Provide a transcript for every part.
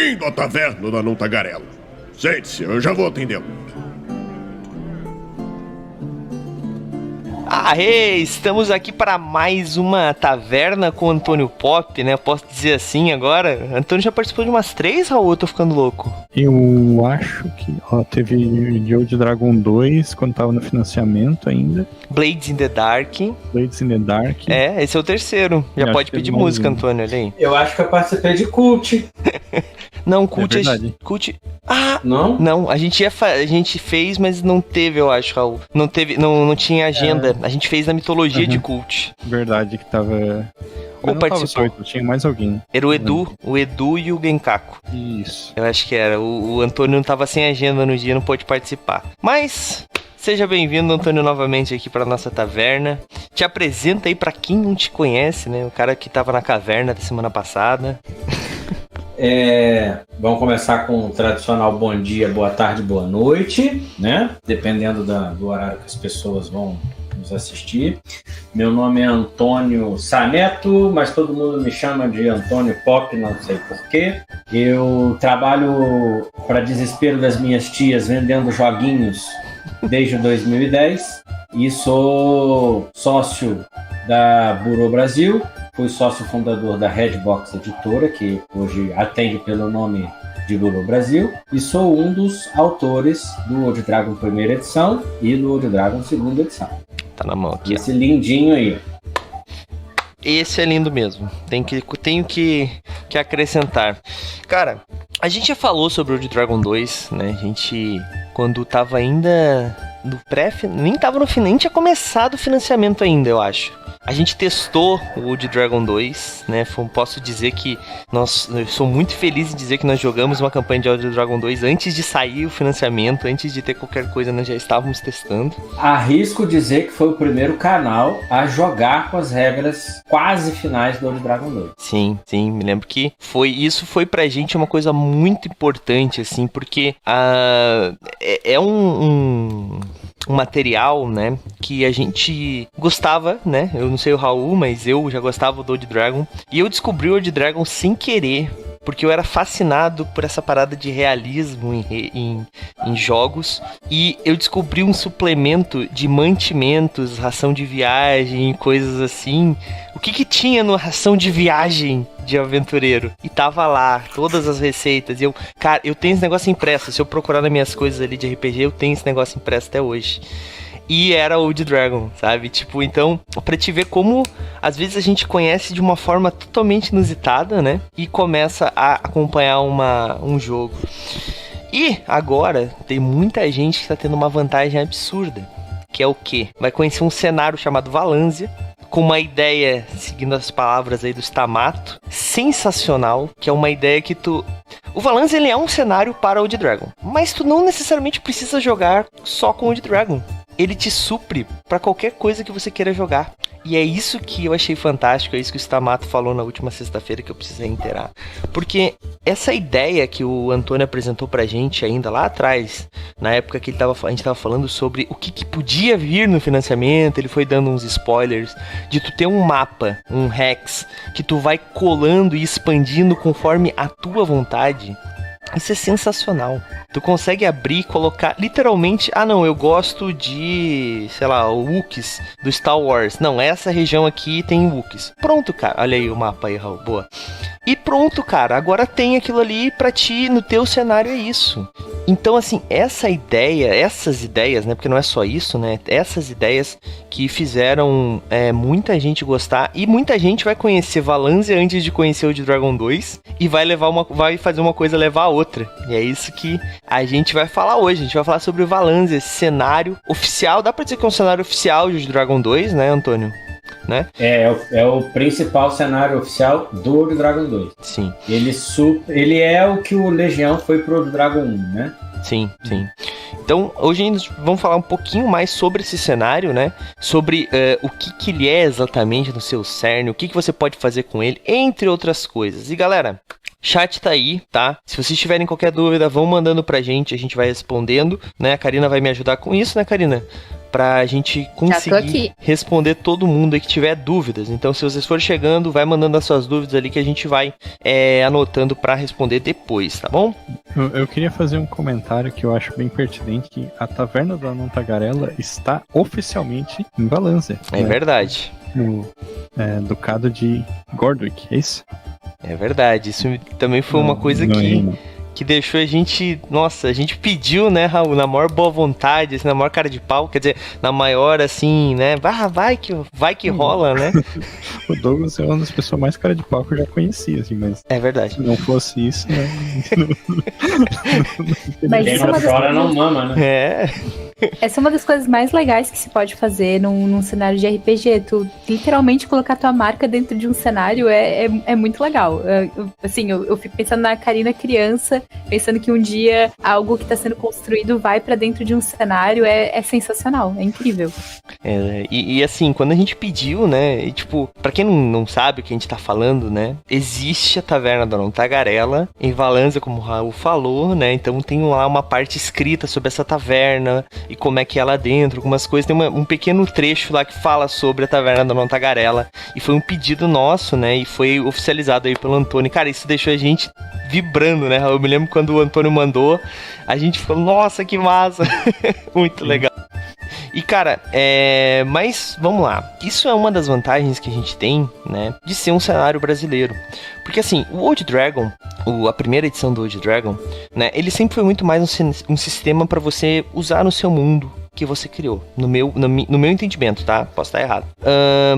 Bem-vindo à taverna da Não Tagarela. Sente-se, eu já vou atendê-lo. Estamos aqui para mais uma taverna com o Antônio Pop, né? Posso dizer assim agora? Antônio já participou de umas 3, Raul? Eu tô ficando louco. Eu acho que, teve The Old Dragon 2, quando tava no financiamento ainda. Blades in the Dark. Esse é o terceiro. Já pode pedir música, Antônio, olha aí. Eu acho que eu participei de Cult. Não, Cult... verdade. Não? Não, a gente fez, mas não teve, eu acho, Raul. Não teve, não tinha agenda. A gente fez na mitologia de Cult. Verdade, que tava... Ou participou. Tinha mais alguém. Era o Edu e o Genkaku. Isso. Eu acho que era. O Antônio não tava sem agenda no dia, não pôde participar. Mas... seja bem-vindo, Antônio, novamente aqui para nossa taverna. Te apresenta aí para quem não te conhece, né? O cara que tava na caverna da semana passada. Vamos começar com o tradicional bom dia, boa tarde, boa noite, né? Dependendo do horário que as pessoas vão nos assistir. Meu nome é Antônio Saneto, mas todo mundo me chama de Antônio Pop, não sei porquê. Eu trabalho, para desespero das minhas tias, vendendo joguinhos desde 2010 e sou sócio da Burô Brasil. Fui sócio fundador da Redbox Editora, que hoje atende pelo nome de Burô Brasil, e sou um dos autores do Old Dragon primeira edição e do Old Dragon segunda edição. Tá na mão aqui. Esse lindinho aí. Esse é lindo mesmo. Tenho que acrescentar. Cara, a gente já falou sobre o Old Dragon 2, né? A gente, quando tava ainda no nem tinha começado o financiamento ainda, eu acho. A gente testou o Old Dragon 2, né? Posso dizer que eu sou muito feliz em dizer que nós jogamos uma campanha de Old Dragon 2 antes de sair o financiamento, antes de ter qualquer coisa, nós já estávamos testando. Arrisco dizer que foi o primeiro canal a jogar com as regras quase finais do Old Dragon 2. Sim, me lembro que isso foi pra gente uma coisa muito importante, assim, porque é um material, né, que a gente gostava, né, eu não sei o Raul, mas eu já gostava do Old Dragon, e eu descobri o Old Dragon sem querer, porque eu era fascinado por essa parada de realismo em jogos, e eu descobri um suplemento de mantimentos, ração de viagem, coisas assim. O que tinha no ração de viagem de aventureiro? E tava lá, todas as receitas, e eu tenho esse negócio impresso, se eu procurar nas minhas coisas ali de RPG, eu tenho esse negócio impresso até hoje. E era o Old Dragon, sabe? Tipo, então, pra te ver como às vezes a gente conhece de uma forma totalmente inusitada, né? E começa a acompanhar um jogo. E agora tem muita gente que tá tendo uma vantagem absurda. Que é o quê? Vai conhecer um cenário chamado Valanzia, com uma ideia, seguindo as palavras aí do Stamato, sensacional, que é uma ideia que O Valanzia, ele é um cenário para Old Dragon, mas tu não necessariamente precisa jogar só com Old Dragon. Ele te supre para qualquer coisa que você queira jogar. E é isso que eu achei fantástico, é isso que o Stamato falou na última sexta-feira que eu precisei inteirar. Porque essa ideia que o Antônio apresentou pra gente ainda lá atrás, na época que a gente tava falando sobre o que podia vir no financiamento, ele foi dando uns spoilers, de tu ter um mapa, um hex, que tu vai colando e expandindo conforme a tua vontade. Isso é sensacional. Tu consegue abrir e colocar, literalmente, eu gosto de, sei lá, o Wookiees do Star Wars. Não, essa região aqui tem Wookiees. Pronto, cara. Olha aí o mapa aí, Raul. Boa. E pronto, cara. Agora tem aquilo ali pra ti, no teu cenário é isso. Então, assim, essas ideias, né? Porque não é só isso, né? Essas ideias que fizeram muita gente gostar. E muita gente vai conhecer Valanzia antes de conhecer o de Dragon 2. E vai fazer uma coisa levar a outra. E é isso que a gente vai falar hoje. A gente vai falar sobre o Valanzia, esse cenário oficial. Dá pra dizer que é um cenário oficial de Dragon 2, né, Antônio? Né? É o principal cenário oficial do Old Dragon 2. Sim. Ele é o que o Legião foi pro Old Dragon 1, né? Sim. Então, hoje nós vamos falar um pouquinho mais sobre esse cenário, né? Sobre o que ele é exatamente no seu cerne, o que você pode fazer com ele, entre outras coisas. E galera, chat tá aí, tá? Se vocês tiverem qualquer dúvida, vão mandando pra gente, a gente vai respondendo, né? A Karina vai me ajudar com isso, né, Karina? pra gente conseguir responder todo mundo aí que tiver dúvidas. Então, se vocês forem chegando, vai mandando as suas dúvidas ali que a gente vai anotando pra responder depois, tá bom? Eu queria fazer um comentário que eu acho bem pertinente, que a Taverna do Anão Tagarela está oficialmente em Valância. É verdade. No Ducado de Gordwick, é isso? É verdade. Isso também foi uma coisa que deixou a gente... Nossa, a gente pediu, né, Raul, na maior boa vontade, assim, na maior cara de pau, quer dizer, na maior, assim, né, vai que rola, né? O Douglas é uma das pessoas mais cara de pau que eu já conhecia, assim, mas... É verdade. Se não fosse isso, né? Mas quem isso não chora não mama, né? Essa é uma das coisas mais legais que se pode fazer num cenário de RPG. Tu literalmente colocar tua marca dentro de um cenário é muito legal. Eu fico pensando na Karina criança, pensando que um dia algo que está sendo construído vai pra dentro de um cenário, é sensacional, é incrível. E assim, quando a gente pediu, né, e, tipo, pra quem não sabe o que a gente tá falando, né, existe a Taverna do Anão Tagarela em Valância, como o Raul falou, né, então tem lá uma parte escrita sobre essa taverna e como é que é lá dentro, algumas coisas, tem um pequeno trecho lá que fala sobre a Taverna do Anão Tagarela, e foi um pedido nosso, né, e foi oficializado aí pelo Antônio. Cara, isso deixou a gente vibrando, né, eu me lembro quando o Antônio mandou, a gente falou, nossa, que massa, muito legal. E cara, mas vamos lá, isso é uma das vantagens que a gente tem, né, de ser um cenário brasileiro. Porque assim, o Old Dragon, a primeira edição do Old Dragon, né, ele sempre foi muito mais um sistema para você usar no seu mundo que você criou, no meu entendimento, tá? Posso estar errado.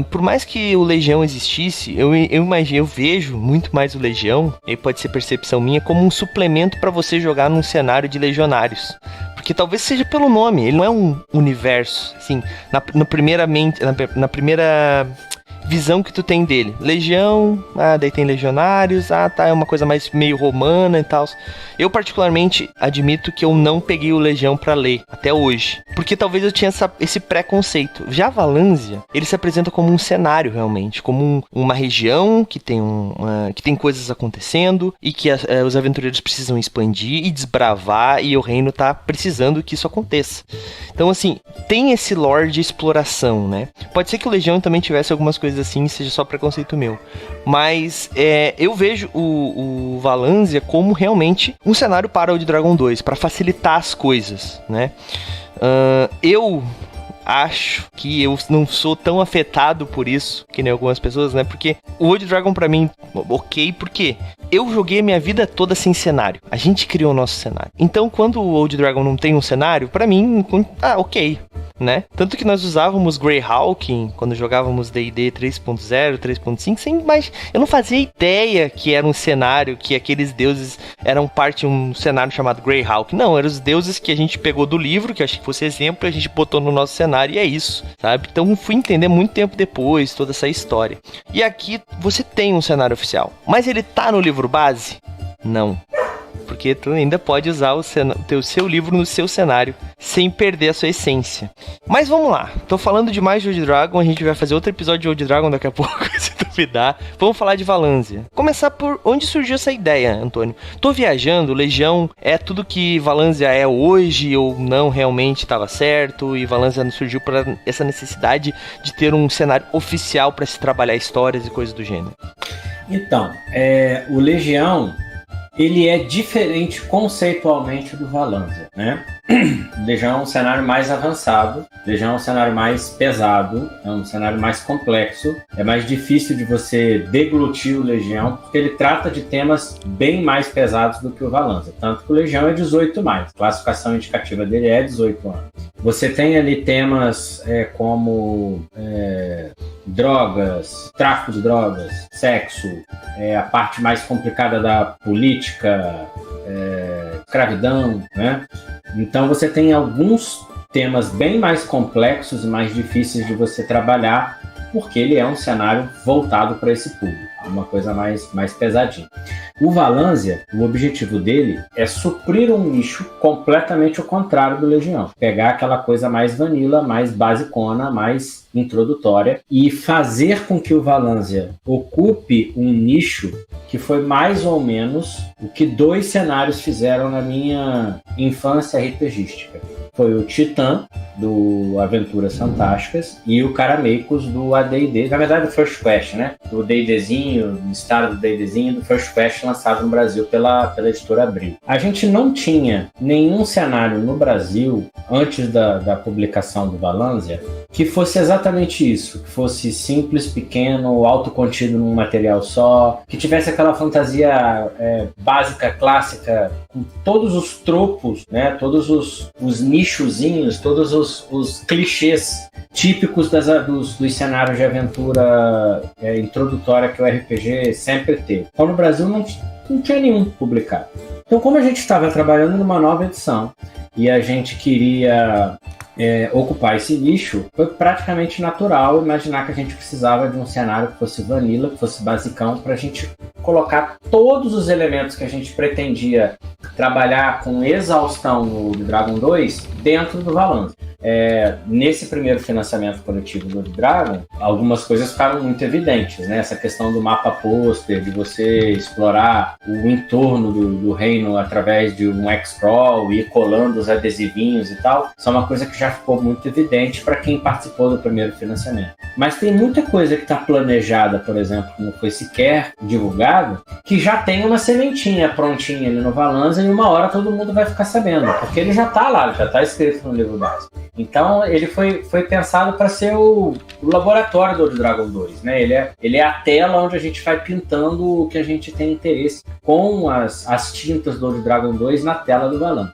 Por mais que o Legião existisse, eu vejo muito mais o Legião, e pode ser percepção minha, como um suplemento para você jogar num cenário de legionários. Porque talvez seja pelo nome, ele não é um universo, assim, na primeira visão que tu tem dele. Legião, daí tem legionários, é uma coisa mais meio romana e tal. Eu particularmente admito que eu não peguei o Legião pra ler, até hoje. Porque talvez eu tinha esse preconceito. Já Valância, ele se apresenta como um cenário realmente, como uma região que tem coisas acontecendo e que os aventureiros precisam expandir e desbravar, e o reino tá precisando que isso aconteça. Então assim, tem esse lore de exploração, né? Pode ser que o Legião também tivesse algumas coisas assim, seja só preconceito meu. Mas eu vejo o Valância como realmente um cenário para o de Dragon 2, para facilitar as coisas, né? Eu acho que eu não sou tão afetado por isso que nem algumas pessoas, né? Porque o Old Dragon pra mim, ok, porque eu joguei a minha vida toda sem cenário. A gente criou o nosso cenário. Então, quando o Old Dragon não tem um cenário, pra mim, ok, né? Tanto que nós usávamos Greyhawk quando jogávamos D&D 3.0, 3.5, sem mais... Eu não fazia ideia que era um cenário, que aqueles deuses eram parte de um cenário chamado Greyhawk. Não, eram os deuses que a gente pegou do livro, que eu achei que fosse exemplo, e a gente botou no nosso cenário, e é isso, sabe? Então fui entender muito tempo depois toda essa história. E aqui você tem um cenário oficial, mas ele tá no livro base? Não. Porque tu ainda pode usar o seu livro no seu cenário sem perder a sua essência. Mas vamos lá, tô falando demais de Old Dragon, a gente vai fazer outro episódio de Old Dragon daqui a pouco, se duvidar. Vamos falar de Valância. Começar por onde surgiu essa ideia, Antônio? Tô viajando, Legião é tudo que Valância é hoje, ou não realmente estava certo, e Valância surgiu por essa necessidade de ter um cenário oficial para se trabalhar histórias e coisas do gênero. Então, o Legião, ele é diferente conceitualmente do Valância, né? Legião é um cenário mais avançado, Legião é um cenário mais pesado, é um cenário mais complexo, é mais difícil de você deglutir o Legião, porque ele trata de temas bem mais pesados do que o Valância, tanto que o Legião é 18+, a classificação indicativa dele é 18 anos. Você tem ali temas como drogas, tráfico de drogas, sexo, a parte mais complicada da política, escravidão, né? Então você tem alguns temas bem mais complexos e mais difíceis de você trabalhar, porque ele é um cenário voltado para esse público, uma coisa mais pesadinha. O Valância, o objetivo dele é suprir um nicho completamente ao contrário do Legião. Pegar aquela coisa mais vanilla, mais basicona, mais introdutória e fazer com que o Valância ocupe um nicho que foi mais ou menos o que 2 cenários fizeram na minha infância RPGística. Foi o Titã do Aventuras Fantásticas, e o Carameicos do AD&D, na verdade do First Quest, né? Do D&Dzinho, do estado do D&Dzinho, do First Quest lançado no Brasil pela editora Abril. A gente não tinha nenhum cenário no Brasil, antes da publicação do Valansia, que fosse exatamente isso, que fosse simples, pequeno, autocontido num material só, que tivesse aquela fantasia básica, clássica, com todos os tropos, né? Todos os nichozinhos, todos os clichês típicos dos cenários de aventura introdutória que o RPG sempre teve. Então no Brasil não tinha nenhum publicado. Então, como a gente estava trabalhando numa nova edição e a gente queria ocupar esse nicho, foi praticamente natural imaginar que a gente precisava de um cenário que fosse vanilla, que fosse basicão, para a gente colocar todos os elementos que a gente pretendia trabalhar com exaustão no Dragon 2 dentro do Valansia. Nesse primeiro financiamento coletivo do Dragon, algumas coisas ficaram muito evidentes, né? Essa questão do mapa pôster, de você explorar o entorno do reino através de um X-Crawl e ir colando os adesivinhos e tal, isso é uma coisa que já ficou muito evidente para quem participou do primeiro financiamento. Mas tem muita coisa que está planejada, por exemplo, que não foi sequer divulgado, que já tem uma sementinha prontinha ali no Valansia e uma hora todo mundo vai ficar sabendo, porque ele já está lá, já está escrito no livro básico. Então ele foi pensado para ser o laboratório do Dragon 2, né? Ele é a tela onde a gente vai pintando o que a gente tem interesse com as tintas do Dragon 2 na tela do Valansia.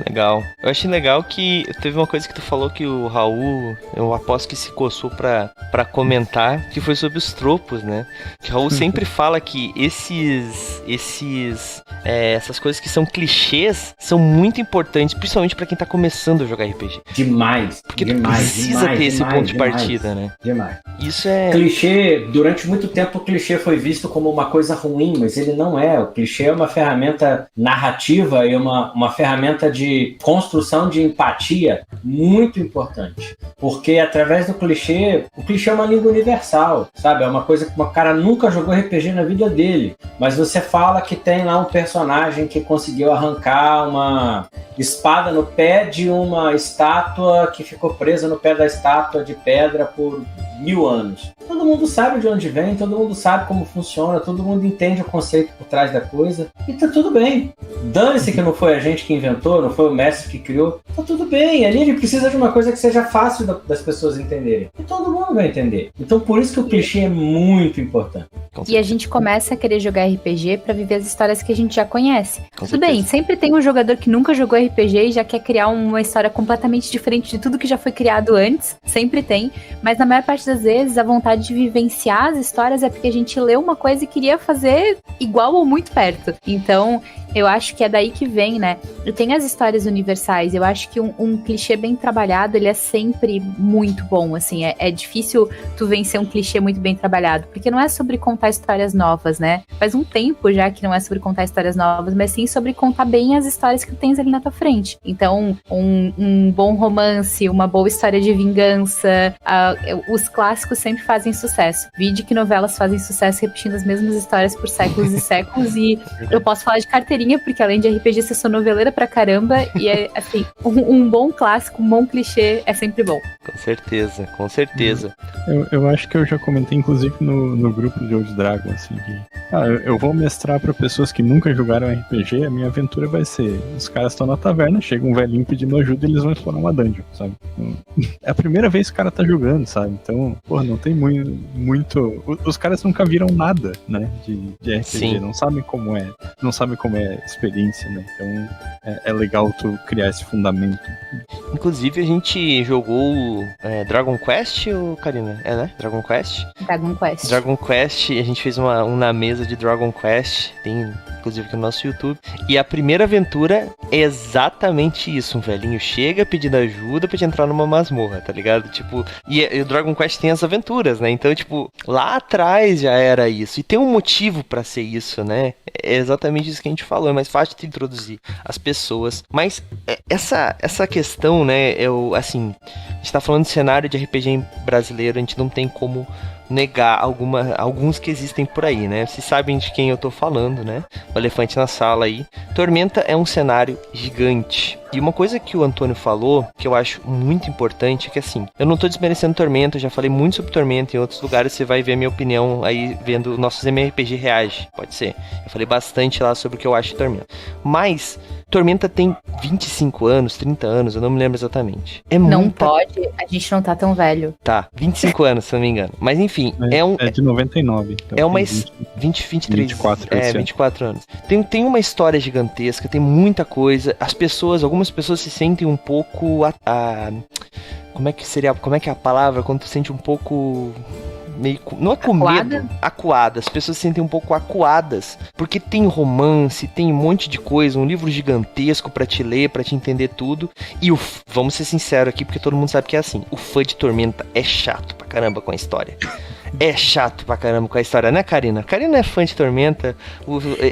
Legal. Eu achei legal que teve uma coisa que tu falou que o Raul, eu aposto que se coçou pra comentar, que foi sobre os tropos, né? Que o Raul sempre fala que essas coisas que são clichês são muito importantes, principalmente pra quem tá começando a jogar RPG. Demais. Porque tu precisa ter esse ponto de partida, né? Demais. Isso é... Clichê, durante muito tempo o clichê foi visto como uma coisa ruim, mas ele não é. O clichê é uma ferramenta narrativa e uma ferramenta de construção de empatia muito importante. Porque através do clichê, o clichê é uma língua universal, sabe? É uma coisa que o cara nunca jogou RPG na vida dele, mas você fala que tem lá um personagem que conseguiu arrancar uma espada no pé de uma estátua que ficou presa no pé da estátua de pedra por 1000 anos. Todo mundo sabe de onde vem, todo mundo sabe como funciona, todo mundo entende o conceito por trás da coisa e tá tudo bem. Dane-se que não foi a gente que inventou, não foi o mestre que criou, tá tudo bem. Ali ele precisa de uma coisa que seja fácil das pessoas entenderem. E todo mundo vai entender. Então por isso que o clichê é muito importante. E a gente começa a querer jogar RPG pra viver as histórias que a gente já conhece. Tudo bem, sempre tem um jogador que nunca jogou RPG e já quer criar uma história completamente diferente de tudo que já foi criado antes. Sempre tem. Mas na maior parte das vezes a vontade de vivenciar as histórias é porque a gente leu uma coisa e queria fazer igual ou muito perto. Então eu acho que é daí que vem, né? E tem as histórias universais. Eu acho que um clichê bem trabalhado, ele é sempre muito bom, assim. É difícil tu vencer um clichê muito bem trabalhado, porque não é sobre contar histórias novas, né? Faz um tempo já que não é sobre contar histórias novas, mas sim sobre contar bem as histórias que tu tens ali na tua frente. Então, um bom romance, uma boa história de vingança, os clássicos sempre fazem sucesso. Vide que novelas fazem sucesso repetindo as mesmas histórias por séculos e séculos, e eu posso falar de carteirinha, porque além de RPG, você sou noveleira pra caramba, e é assim, um bom clássico, um bom clichê é sempre bom. Com certeza, com certeza. Eu acho que eu já comentei, inclusive, no grupo de Old Dragon, assim, que eu vou mestrar pra pessoas que nunca jogaram RPG, a minha aventura vai ser, os caras estão na taverna, chega um velhinho pedindo ajuda e eles vão explorar uma dungeon, sabe? É a primeira vez que o cara tá jogando, sabe? Então, porra, não tem muito... Os caras nunca viram nada, né, de RPG, Sim. não sabem como é a experiência, né? Então, é legal tu criar esse fundamento. Inclusive, a gente jogou Dragon Quest, ou Karina? Né? Dragon Quest? Dragon Quest. Dragon Quest, a gente fez na mesa de Dragon Quest, tem inclusive aqui no nosso YouTube. E a primeira aventura é exatamente isso, um velhinho chega pedindo ajuda pra te entrar numa masmorra, tá ligado? Tipo, e o Dragon Quest tem as aventuras, né? Então, tipo, lá atrás já era isso. E tem um motivo pra ser isso, né? É exatamente isso que a gente falou, é mais fácil de introduzir as pessoas. Mas essa questão, né, assim, a gente tá falando de cenário de RPG brasileiro, a gente não tem como negar alguns que existem por aí, né? Vocês sabem de quem eu tô falando, né? O elefante na sala aí. Tormenta é um cenário gigante. E uma coisa que o Antônio falou, que eu acho muito importante, é que assim, eu não tô desmerecendo Tormenta, eu já falei muito sobre Tormenta em outros lugares, você vai ver a minha opinião aí vendo nossos MRPG Reage, pode ser. Eu falei bastante lá sobre o que eu acho de Tormenta. Mas Tormenta tem 25 anos, 30 anos, eu não me lembro exatamente. Não pode, a gente não tá tão velho. Tá, 25 anos, se não me engano. Mas enfim, É de 99. Então é uma... 23. 24 anos. Tem uma história gigantesca, tem muita coisa. Algumas pessoas se sentem um pouco... Como é que é a palavra? Quando tu sente um pouco... meio... Não é com medo. Acuadas. As pessoas se sentem um pouco acuadas. Porque tem romance, tem um monte de coisa, um livro gigantesco pra te ler, pra te entender tudo. E vamos ser sinceros aqui, porque todo mundo sabe que é assim. O fã de Tormenta é chato pra caramba com a história. É chato pra caramba com a história, né, Karina? Karina é fã de Tormenta.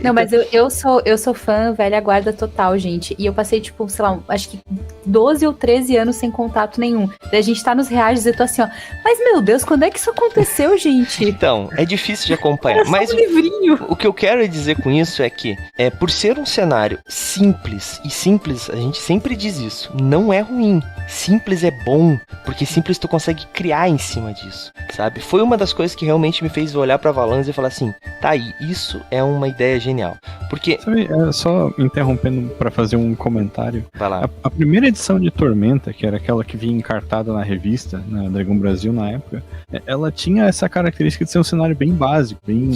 Não, mas eu sou fã velha guarda total, gente. E eu passei, tipo, sei lá, acho que 12 ou 13 anos sem contato nenhum. Daí a gente tá nos reages e eu tô assim, ó. Mas, meu Deus, quando é que isso aconteceu, gente? Então, é difícil de acompanhar. Mas o que eu quero dizer com isso é que, por ser um cenário simples, e simples, a gente sempre diz isso, não é ruim. Simples é bom, porque simples tu consegue criar em cima disso, sabe? Foi uma das coisas que realmente me fez olhar pra Valanze e falar assim, tá aí, isso é uma ideia genial. Porque... Sabe, só interrompendo pra fazer um comentário. Vai lá. A primeira edição de Tormenta, que era aquela que vinha encartada na revista, na Dragão Brasil na época, ela tinha essa característica de ser um cenário bem básico, bem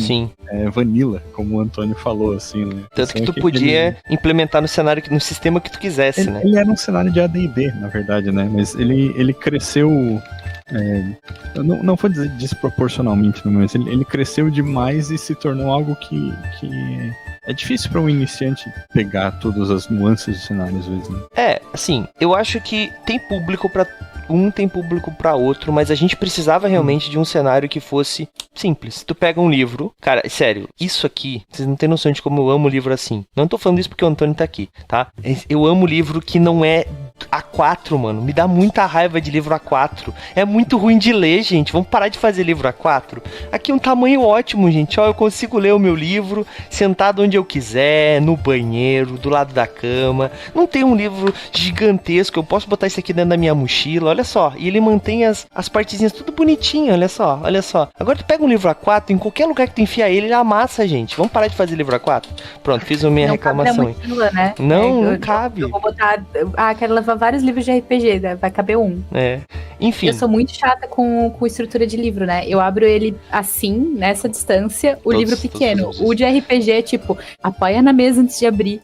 vanilla, como o Antônio falou, assim, né? Tanto que tu podia implementar no sistema que tu quisesse, né? Ele era um cenário de AD&D, na verdade, né? Mas ele cresceu... eu não vou dizer desproporcionalmente, mas ele cresceu demais e se tornou algo que é difícil para um iniciante pegar todas as nuances do cenário às vezes, né? Assim, eu acho que tem público para tem público para outro, mas a gente precisava realmente de um cenário que fosse simples. Tu pega um livro, cara, sério, isso aqui, vocês não têm noção de como eu amo livro assim. Não tô falando isso porque o Antônio tá aqui, tá? Eu amo livro que não é A4, mano. Me dá muita raiva de livro A4. É muito ruim de ler, gente. Vamos parar de fazer livro A4. Aqui é um tamanho ótimo, gente. Ó, eu consigo ler o meu livro sentado onde eu quiser, no banheiro, do lado da cama. Não tem um livro gigantesco. Eu posso botar isso aqui dentro da minha mochila, olha só. E ele mantém as partezinhas tudo bonitinho, olha só, olha só. Agora tu pega um livro A4, em qualquer lugar que tu enfia ele amassa, gente. Vamos parar de fazer livro A4? Pronto, fiz a minha reclamação. Cabe na mochila, né? Não cabe. Eu vou botar... quero levar vários livros de RPG, né? Vai caber um. Enfim. Eu sou muito chata com estrutura de livro, né? Eu abro ele assim, nessa distância, o livro pequeno. O de RPG é tipo, apoia na mesa antes de abrir.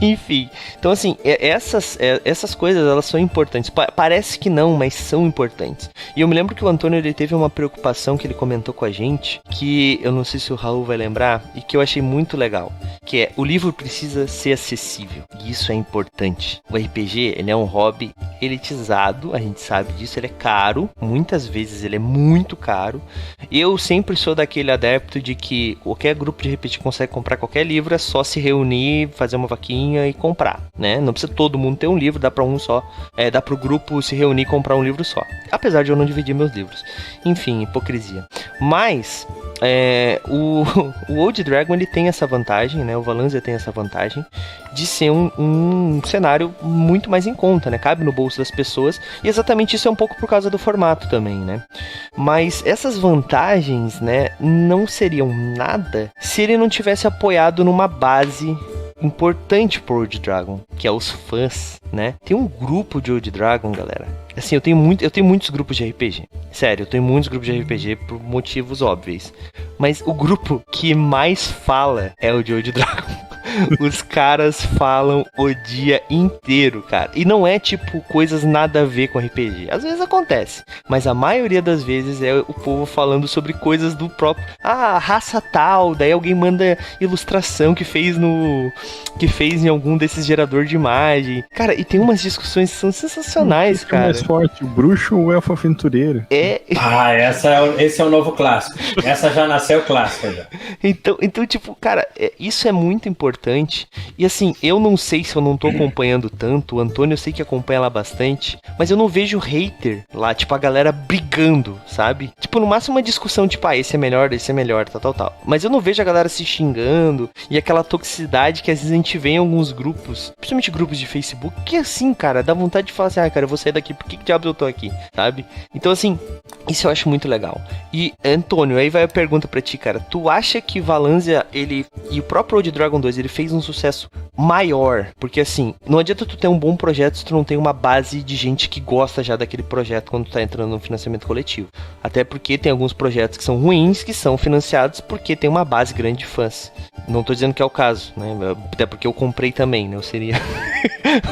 Enfim, então assim, essas coisas, elas são importantes. Parece que não, mas são importantes. E eu me lembro que o Antônio, ele teve uma preocupação que ele comentou com a gente, que eu não sei se o Raul vai lembrar, e que eu achei muito legal, que é, o livro precisa ser acessível, e isso é importante. O RPG, ele é um hobby elitizado, a gente sabe disso, ele é caro, muitas vezes ele é muito caro. Eu sempre sou daquele adepto de que qualquer grupo de RPG consegue comprar qualquer livro, é só se reunir, fazer uma vaquinha e comprar, né? Não precisa todo mundo ter um livro, dá pra um só, dá pro grupo se reunir e comprar um livro só. Apesar de eu não dividir meus livros. Enfim, hipocrisia. Mas... o Old Dragon, ele tem essa vantagem, né? O Valanze tem essa vantagem de ser um cenário muito mais em conta, né? Cabe no bolso das pessoas, e exatamente isso é um pouco por causa do formato também, né? Mas essas vantagens, né, não seriam nada se ele não tivesse apoiado numa base importante pro Old Dragon, que é os fãs, né? Tem um grupo de Old Dragon, galera. Assim, eu tenho muitos grupos de RPG. Sério, eu tenho muitos grupos de RPG por motivos óbvios. Mas o grupo que mais fala é o de Old Dragon. Os caras falam o dia inteiro, cara. E não é tipo coisas nada a ver com RPG. Às vezes acontece, mas a maioria das vezes é o povo falando sobre coisas do próprio... raça tal. Daí alguém manda ilustração que fez em algum desses gerador de imagem. Cara, e tem umas discussões que são sensacionais, cara. Mais forte, o bruxo ou o elfo aventureiro? Esse é o novo clássico. Essa já nasceu clássica já. Então, tipo, cara, isso é muito importante. importante. E assim, eu não sei se eu não tô acompanhando tanto, o Antônio eu sei que acompanha lá bastante, mas eu não vejo hater lá, tipo, a galera brigando, sabe? Tipo, no máximo uma discussão, tipo, esse é melhor, tal. Mas eu não vejo a galera se xingando e aquela toxicidade que às vezes a gente vê em alguns grupos, principalmente grupos de Facebook, que assim, cara, dá vontade de falar assim, cara, eu vou sair daqui, por que diabos eu tô aqui, sabe? Então, assim, isso eu acho muito legal. E, Antônio, aí vai a pergunta pra ti, cara, tu acha que Valanzia, ele, e o próprio Old Dragon 2, ele fez um sucesso maior? Porque, assim, não adianta tu ter um bom projeto se tu não tem uma base de gente que gosta já daquele projeto quando tu tá entrando no financiamento coletivo. Até porque tem alguns projetos que são ruins, que são financiados porque tem uma base grande de fãs. Não tô dizendo que é o caso, né? Até porque eu comprei também, né? Eu seria...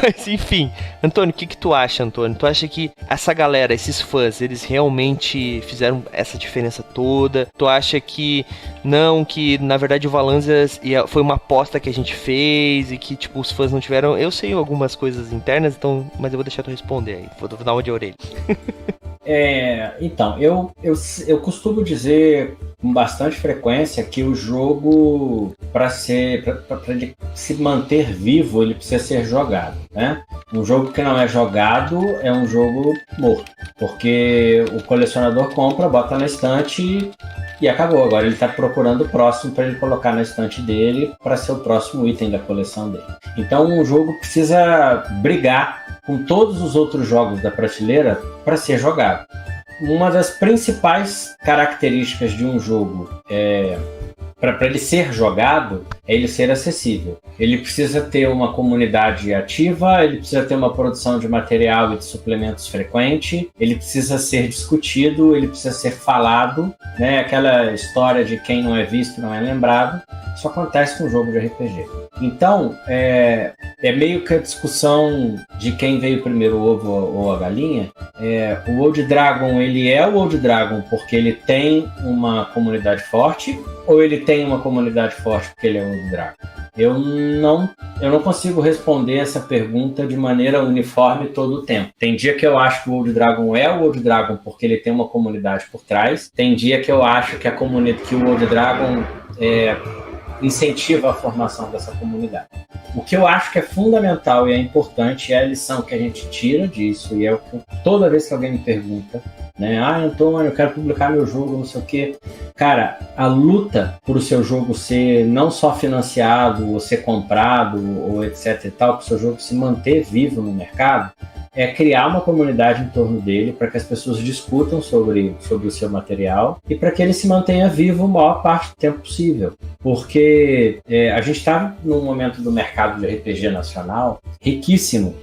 Mas, enfim. Antônio, o que tu acha, Antônio? Tu acha que essa galera, esses fãs, eles realmente fizeram essa diferença toda? Tu acha que não, que na verdade o Valanzia foi uma aposta que a gente fez e que, tipo, os fãs não tiveram... Eu sei algumas coisas internas, então, mas eu vou deixar tu responder aí. Vou dar uma de orelha. Então, eu costumo dizer com bastante frequência que o jogo, para ele se manter vivo, ele precisa ser jogado, né? Um jogo que não é jogado é um jogo morto, porque o colecionador compra, bota na estante e acabou. Agora ele está procurando o próximo para ele colocar na estante dele para ser o próximo item da coleção dele. Então, um jogo precisa brigar com todos os outros jogos da prateleira para ser jogado. Uma das principais características de um jogo para ele ser jogado é ele ser acessível. Ele precisa ter uma comunidade ativa, ele precisa ter uma produção de material e de suplementos frequente, ele precisa ser discutido, ele precisa ser falado, né? Aquela história de quem não é visto não é lembrado. Isso acontece com um jogo de RPG. Então, é meio que a discussão de quem veio primeiro, o ovo ou a galinha. O Old Dragon, ele é o Old Dragon porque ele tem uma comunidade forte, ou ele tem uma comunidade forte porque ele é o Old Dragon? Eu não consigo responder essa pergunta de maneira uniforme todo o tempo. Tem dia que eu acho que o Old Dragon é o Old Dragon porque ele tem uma comunidade por trás. Tem dia que eu acho que que o Old Dragon incentiva a formação dessa comunidade. O que eu acho que é fundamental e é importante é a lição que a gente tira disso, e é o que toda vez que alguém me pergunta, né? Antônio, eu quero publicar meu jogo, não sei o quê. Cara, a luta por o seu jogo ser não só financiado, ou ser comprado, ou etc e tal, para o seu jogo se manter vivo no mercado, é criar uma comunidade em torno dele para que as pessoas discutam sobre o seu material e para que ele se mantenha vivo a maior parte do tempo possível. Porque a gente está num momento do mercado de RPG nacional riquíssimo,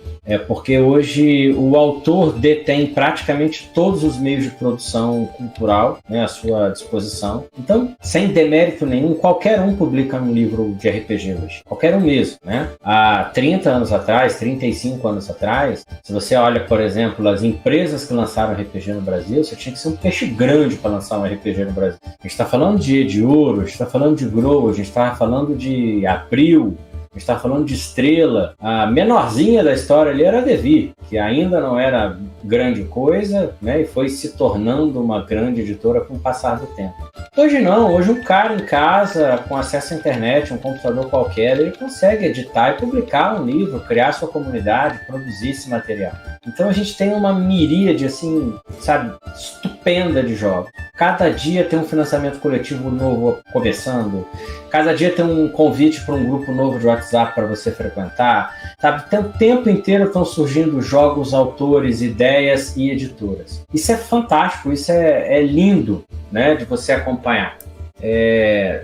porque hoje o autor detém praticamente todos os meios de produção cultural, né, à sua disposição. Então, sem demérito nenhum, qualquer um publica um livro de RPG hoje. Qualquer um mesmo, né? Há 30 anos atrás, 35 anos atrás, se você olha, por exemplo, as empresas que lançaram RPG no Brasil, você tinha que ser um peixe grande para lançar um RPG no Brasil. A gente está falando de Ouro, a gente está falando de Grow, a gente está falando de Abril, a gente está falando de Estrela. A menorzinha da história ali era a Devir, que ainda não era grande coisa, né, e foi se tornando uma grande editora com o passar do tempo. Hoje não, hoje um cara em casa, com acesso à internet, um computador qualquer, ele consegue editar e publicar um livro, criar sua comunidade, produzir esse material. Então a gente tem uma miríade, assim, sabe, estupenda de jogos. Cada dia tem um financiamento coletivo novo começando, cada dia tem um convite para um grupo novo de WhatsApp para você frequentar, sabe? O tempo inteiro estão surgindo jogos, autores, ideias e editoras. Isso é fantástico, isso é lindo, né, de você acompanhar.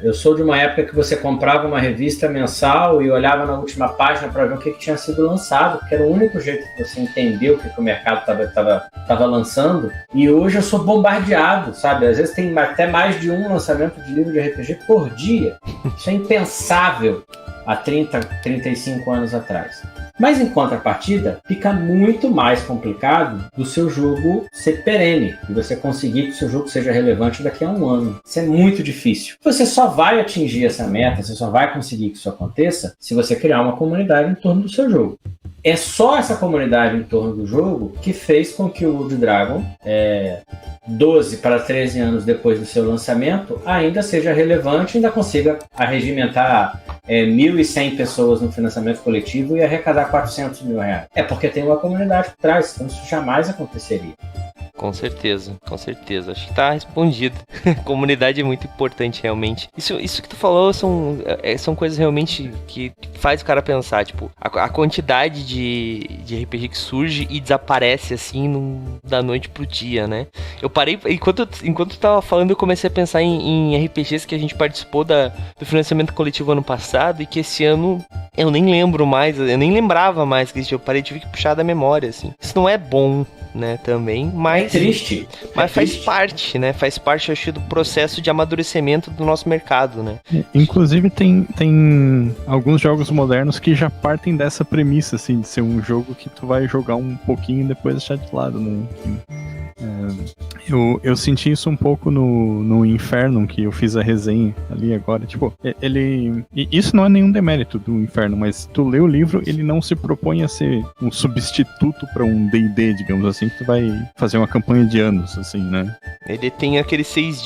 Eu sou de uma época que você comprava uma revista mensal e olhava na última página para ver o que tinha sido lançado, porque era o único jeito de você entender o que o mercado estava lançando. E hoje eu sou bombardeado, sabe? Às vezes tem até mais de um lançamento de livro de RPG por dia. Isso é impensável há 30, 35 anos atrás. Mas em contrapartida, fica muito mais complicado do seu jogo ser perene e você conseguir que o seu jogo seja relevante daqui a um ano. Isso é muito difícil. Você só vai atingir essa meta, você só vai conseguir que isso aconteça se você criar uma comunidade em torno do seu jogo. é só essa comunidade em torno do jogo que fez com que o Old Dragon, 12 para 13 anos depois do seu lançamento, ainda seja relevante, ainda consiga arregimentar 1.100 pessoas no financiamento coletivo e arrecadar 400 mil reais. É porque tem uma comunidade por trás, então isso jamais aconteceria. Com certeza. Acho que tá respondido. Comunidade é muito importante, realmente. Isso que tu falou são coisas realmente que faz o cara pensar, tipo, a quantidade de RPG que surge e desaparece, assim, da noite pro dia, né? Eu parei, enquanto tu tava falando, eu comecei a pensar em RPGs que a gente participou do financiamento coletivo ano passado e que esse ano eu nem lembro mais, eu nem lembrava mais que eu parei, tive que puxar da memória, assim. Isso não é bom, né, também, mas... É triste. Mas faz parte, né? Faz parte, acho, do processo de amadurecimento do nosso mercado, né? Inclusive, tem alguns jogos modernos que já partem dessa premissa, assim, de ser um jogo que tu vai jogar um pouquinho e depois deixar de lado, né? Eu senti isso um pouco no Inferno, que eu fiz a resenha ali agora. Tipo, ele... E isso não é nenhum demérito do Inferno, mas tu lê o livro, ele não se propõe a ser um substituto pra um D&D, digamos assim, que tu vai fazer uma campanha de anos, assim, né? Ele tem aqueles 6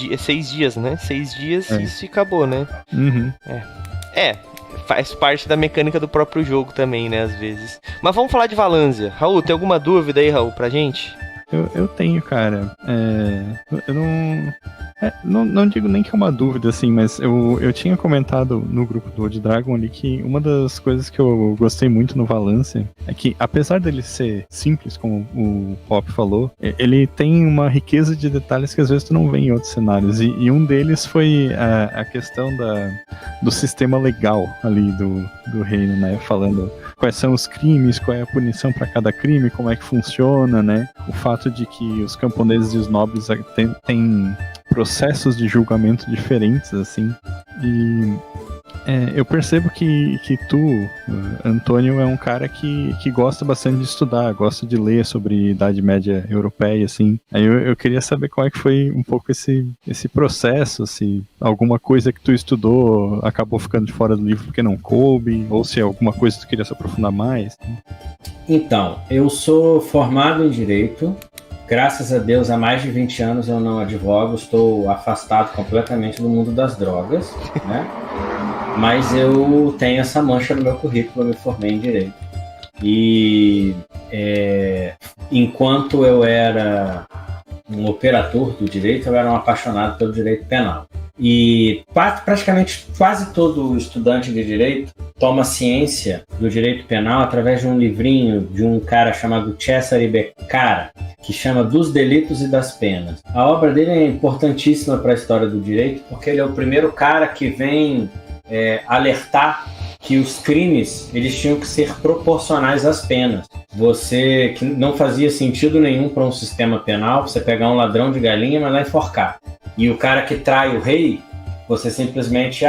dias, né? 6 dias e isso acabou, né? Uhum. Faz parte da mecânica do próprio jogo também, né, às vezes. Mas vamos falar de Valanzia. Raul, tem alguma dúvida aí, Raul, pra gente? Eu tenho, cara. Eu não digo nem que é uma dúvida, assim, mas eu tinha comentado no grupo do Old Dragon ali que uma das coisas que eu gostei muito no Valanzia é que, apesar dele ser simples, como o Pop falou, ele tem uma riqueza de detalhes que às vezes tu não vê em outros cenários. E um deles foi a questão do sistema legal ali do reino, né? Falando quais são os crimes, qual é a punição para cada crime, como é que funciona, né? O fato de que os camponeses e os nobres têm processos de julgamento diferentes, assim. E eu percebo que tu, Antônio, é um cara que gosta bastante de estudar, gosta de ler sobre Idade Média Europeia, assim. Aí eu queria saber qual é que foi um pouco esse processo, se alguma coisa que tu estudou acabou ficando de fora do livro porque não coube, ou se alguma coisa que tu queria se aprofundar mais. Então, eu sou formado em Direito. Graças a Deus, há mais de 20 anos eu não advogo, estou afastado completamente do mundo das drogas, né? Mas eu tenho essa mancha no meu currículo, eu me formei em Direito. E enquanto eu era um operador do direito, eu era um apaixonado pelo direito penal. E praticamente quase todo estudante de direito toma ciência do direito penal através de um livrinho de um cara chamado Cesare Beccara, que chama Dos Delitos e das Penas. A obra dele é importantíssima para a história do direito, porque ele é o primeiro cara que vem alertar que os crimes eles tinham que ser proporcionais às penas. Que não fazia sentido nenhum para um sistema penal você pegar um ladrão de galinha e mandar enforcar. E o cara que trai o rei, você simplesmente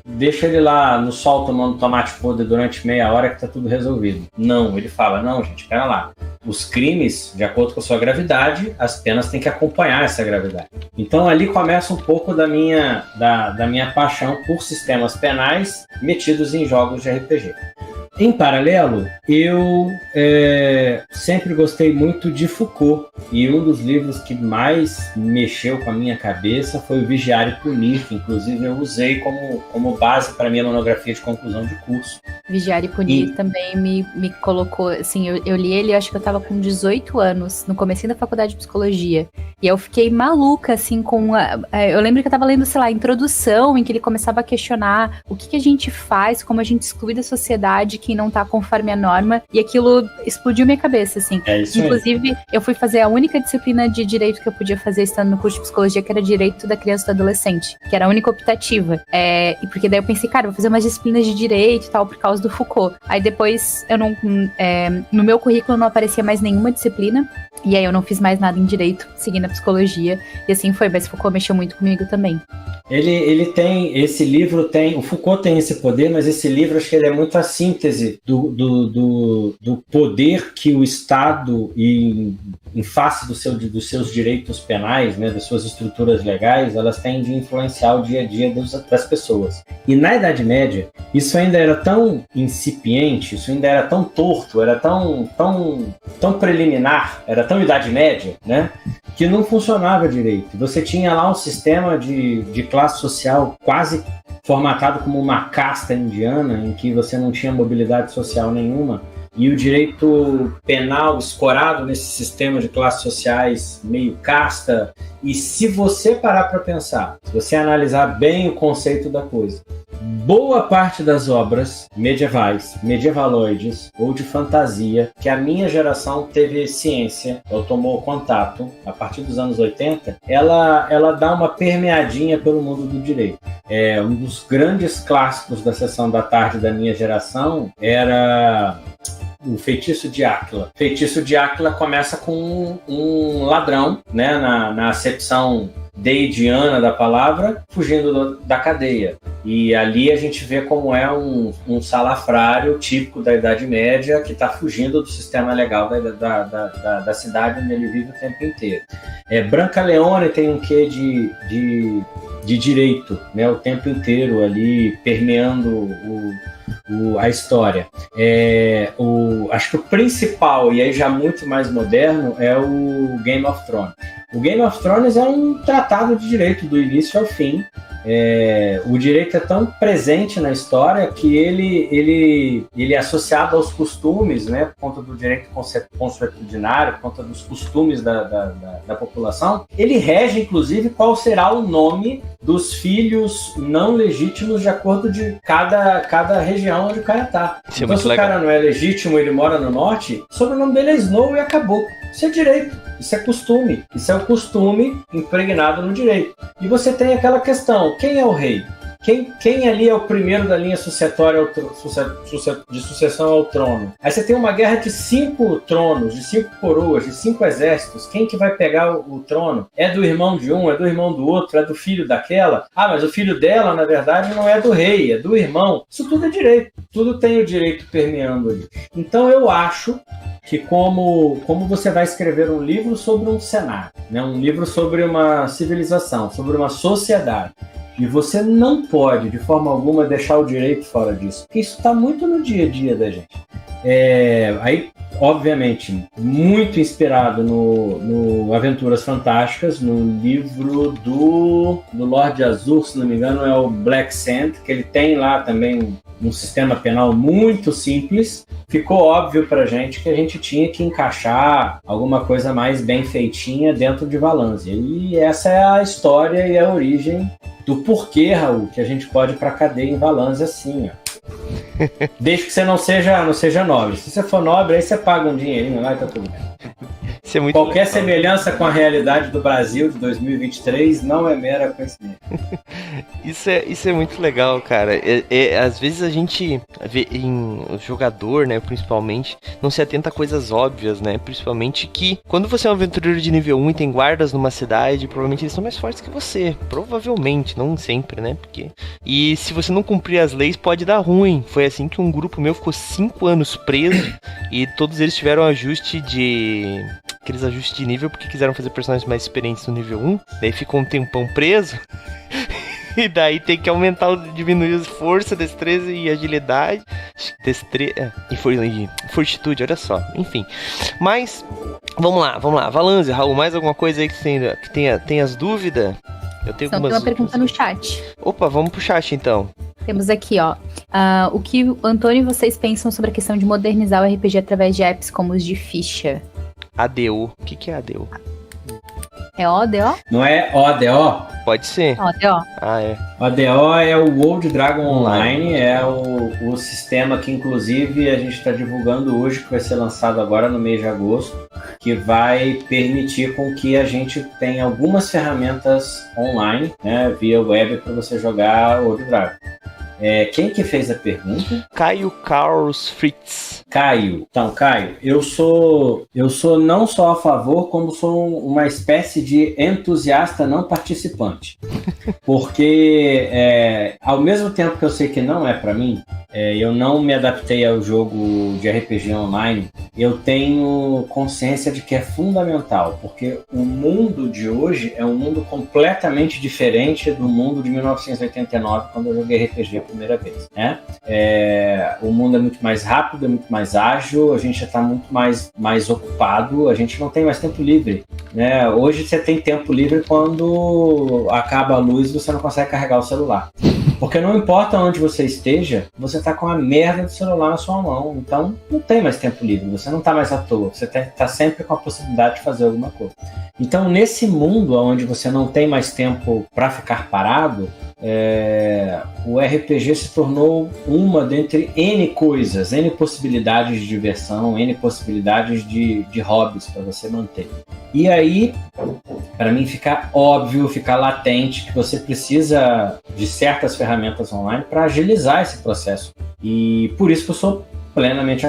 deixa ele lá no sol tomando tomate podre durante meia hora que tá tudo resolvido. Não, ele fala, não, gente, pera lá. Os crimes, de acordo com a sua gravidade, as penas têm que acompanhar essa gravidade. Então ali começa um pouco da minha paixão por sistemas penais metidos em jogos de RPG. Em paralelo, eu sempre gostei muito de Foucault, e um dos livros que mais mexeu com a minha cabeça foi o Vigiar e Punir, que inclusive eu usei como base para minha monografia de conclusão de curso. Vigiar e Punir também me colocou, assim, eu li ele, acho que eu estava com 18 anos, no comecinho da faculdade de psicologia, e eu fiquei maluca, assim, eu lembro que eu estava lendo, sei lá, a introdução, em que ele começava a questionar o que a gente faz, como a gente exclui da sociedade quem não tá conforme a norma, e aquilo explodiu minha cabeça, assim. Inclusive, eu fui fazer a única disciplina de direito que eu podia fazer estando no curso de psicologia, que era direito da criança e do adolescente, que era a única optativa. E porque daí eu pensei, cara, vou fazer umas disciplinas de direito e tal, por causa do Foucault. Aí depois, no meu currículo não aparecia mais nenhuma disciplina, e aí eu não fiz mais nada em direito, seguindo a psicologia, e assim foi, mas Foucault mexeu muito comigo também. Ele tem, esse livro tem, o Foucault tem esse poder, mas esse livro acho que ele é muito a síntese do poder que o Estado, em face dos seus direitos penais, né, das suas estruturas legais, elas têm de influenciar o dia a dia das pessoas. E na Idade Média, isso ainda era tão incipiente, isso ainda era tão torto, era tão preliminar, era tão Idade Média, né, que não funcionava direito. Você tinha lá um sistema de classe social quase formatado como uma casta indiana, em que você não tinha mobilidade social nenhuma, e o direito penal escorado nesse sistema de classes sociais meio casta. E se você parar para pensar, se você analisar bem o conceito da coisa, boa parte das obras medievais, medievaloides ou de fantasia que a minha geração teve ciência, ou tomou contato a partir dos anos 80, ela dá uma permeadinha pelo mundo do direito. Um dos grandes clássicos da sessão da tarde da minha geração era o Feitiço de Áquila. Feitiço de Áquila começa com um ladrão, né, na acepção deidiana da palavra, fugindo da cadeia. E ali a gente vê como é um salafrário típico da Idade Média que está fugindo do sistema legal da cidade onde ele vive o tempo inteiro. Brancaleone tem um quê de direito, né, o tempo inteiro ali permeando a história. Acho que o principal, e aí já muito mais moderno, é o Game of Thrones. O Game of Thrones é um tratado de direito do início ao fim. O direito é tão presente na história que ele é associado aos costumes, né, por conta do direito consuetudinário, por conta dos costumes da população. Ele rege, inclusive, qual será o nome dos filhos não legítimos de acordo de cada região onde o cara está. Então, se o cara não é legítimo, ele mora no norte, o sobrenome dele é Snow e acabou. Isso é direito, isso é costume. Isso é o costume impregnado no direito. E você tem aquela questão, quem é o rei? Quem ali é o primeiro da linha sucessória de sucessão ao trono? Aí você tem uma guerra de 5 tronos, de 5 coroas, de 5 exércitos. Quem que vai pegar o trono? É do irmão de um, é do irmão do outro, é do filho daquela? Ah, mas o filho dela, na verdade, não é do rei, é do irmão. Isso tudo é direito. Tudo tem o direito permeando ali. Então eu acho que como você vai escrever um livro sobre um cenário, né? Um livro sobre uma civilização, sobre uma sociedade, e você não pode, de forma alguma, deixar o direito fora disso, porque isso está muito no dia a dia da gente. Aí, obviamente, muito inspirado no Aventuras Fantásticas, no livro do Lorde Azul, se não me engano, é o Black Sand, que ele tem lá também um sistema penal muito simples. Ficou óbvio pra gente que a gente tinha que encaixar alguma coisa mais bem feitinha dentro de Valanzia. E essa é a história e a origem do porquê, Raul, que a gente pode ir pra cadeia em Valanzia assim, ó. Desde que você não seja nobre. Se você for nobre, aí você paga um dinheirinho lá e tá tudo bem. Isso é muito Qualquer legal. Semelhança com a realidade do Brasil de 2023 não é mera coincidência. Isso é muito legal, cara. Às vezes a gente vê o jogador, né, principalmente, não se atenta a coisas óbvias, né? Principalmente que quando você é um aventureiro de nível 1 e tem guardas numa cidade, provavelmente eles são mais fortes que você. Provavelmente, não sempre, né? E se você não cumprir as leis, pode dar ruim. Foi assim que um grupo meu ficou 5 anos preso e todos eles tiveram aqueles ajustes de nível porque quiseram fazer personagens mais experientes no nível 1. Daí ficou um tempão preso. E daí tem que diminuir as forças, destreza e agilidade. E fortitude, olha só. Enfim. Mas, vamos lá. Valanzia, Raul, mais alguma coisa aí que tem as dúvidas? Eu tenho algumas. Tem uma pergunta no chat. Opa, vamos pro chat então. Temos aqui, ó. O que o Antônio e vocês pensam sobre a questão de modernizar o RPG através de apps como os de ficha? ADO. O que é ADO? É ODO? Não é ODO? Pode ser. ODO. Ah, é. ODO é o World Dragon Online, é o sistema que, inclusive, a gente está divulgando hoje, que vai ser lançado agora no mês de agosto, que vai permitir com que a gente tenha algumas ferramentas online, né, via web, para você jogar World Dragon. Quem que fez a pergunta? Caio Carlos Fritz. Caio. Então, Caio, eu sou não só a favor, como sou uma espécie de entusiasta não participante. Porque, ao mesmo tempo que eu sei que não é para mim, eu não me adaptei ao jogo de RPG online, eu tenho consciência de que é fundamental, porque o mundo de hoje é um mundo completamente diferente do mundo de 1989, quando eu joguei RPG a primeira vez, né? O mundo é muito mais rápido, é muito mais ágil, a gente já está muito mais ocupado, a gente não tem mais tempo livre, né? Hoje você tem tempo livre quando acaba a luz e você não consegue carregar o celular. Porque não importa onde você esteja, você está com a merda do celular na sua mão. Então, não tem mais tempo livre. Você não está mais à toa. Você está sempre com a possibilidade de fazer alguma coisa. Então, nesse mundo onde você não tem mais tempo para ficar parado, o RPG se tornou uma dentre N coisas, N possibilidades de diversão, N possibilidades de hobbies para você manter. E aí, para mim, fica óbvio, fica latente que você precisa de certas ferramentas online para agilizar esse processo. E por isso que eu sou plenamente...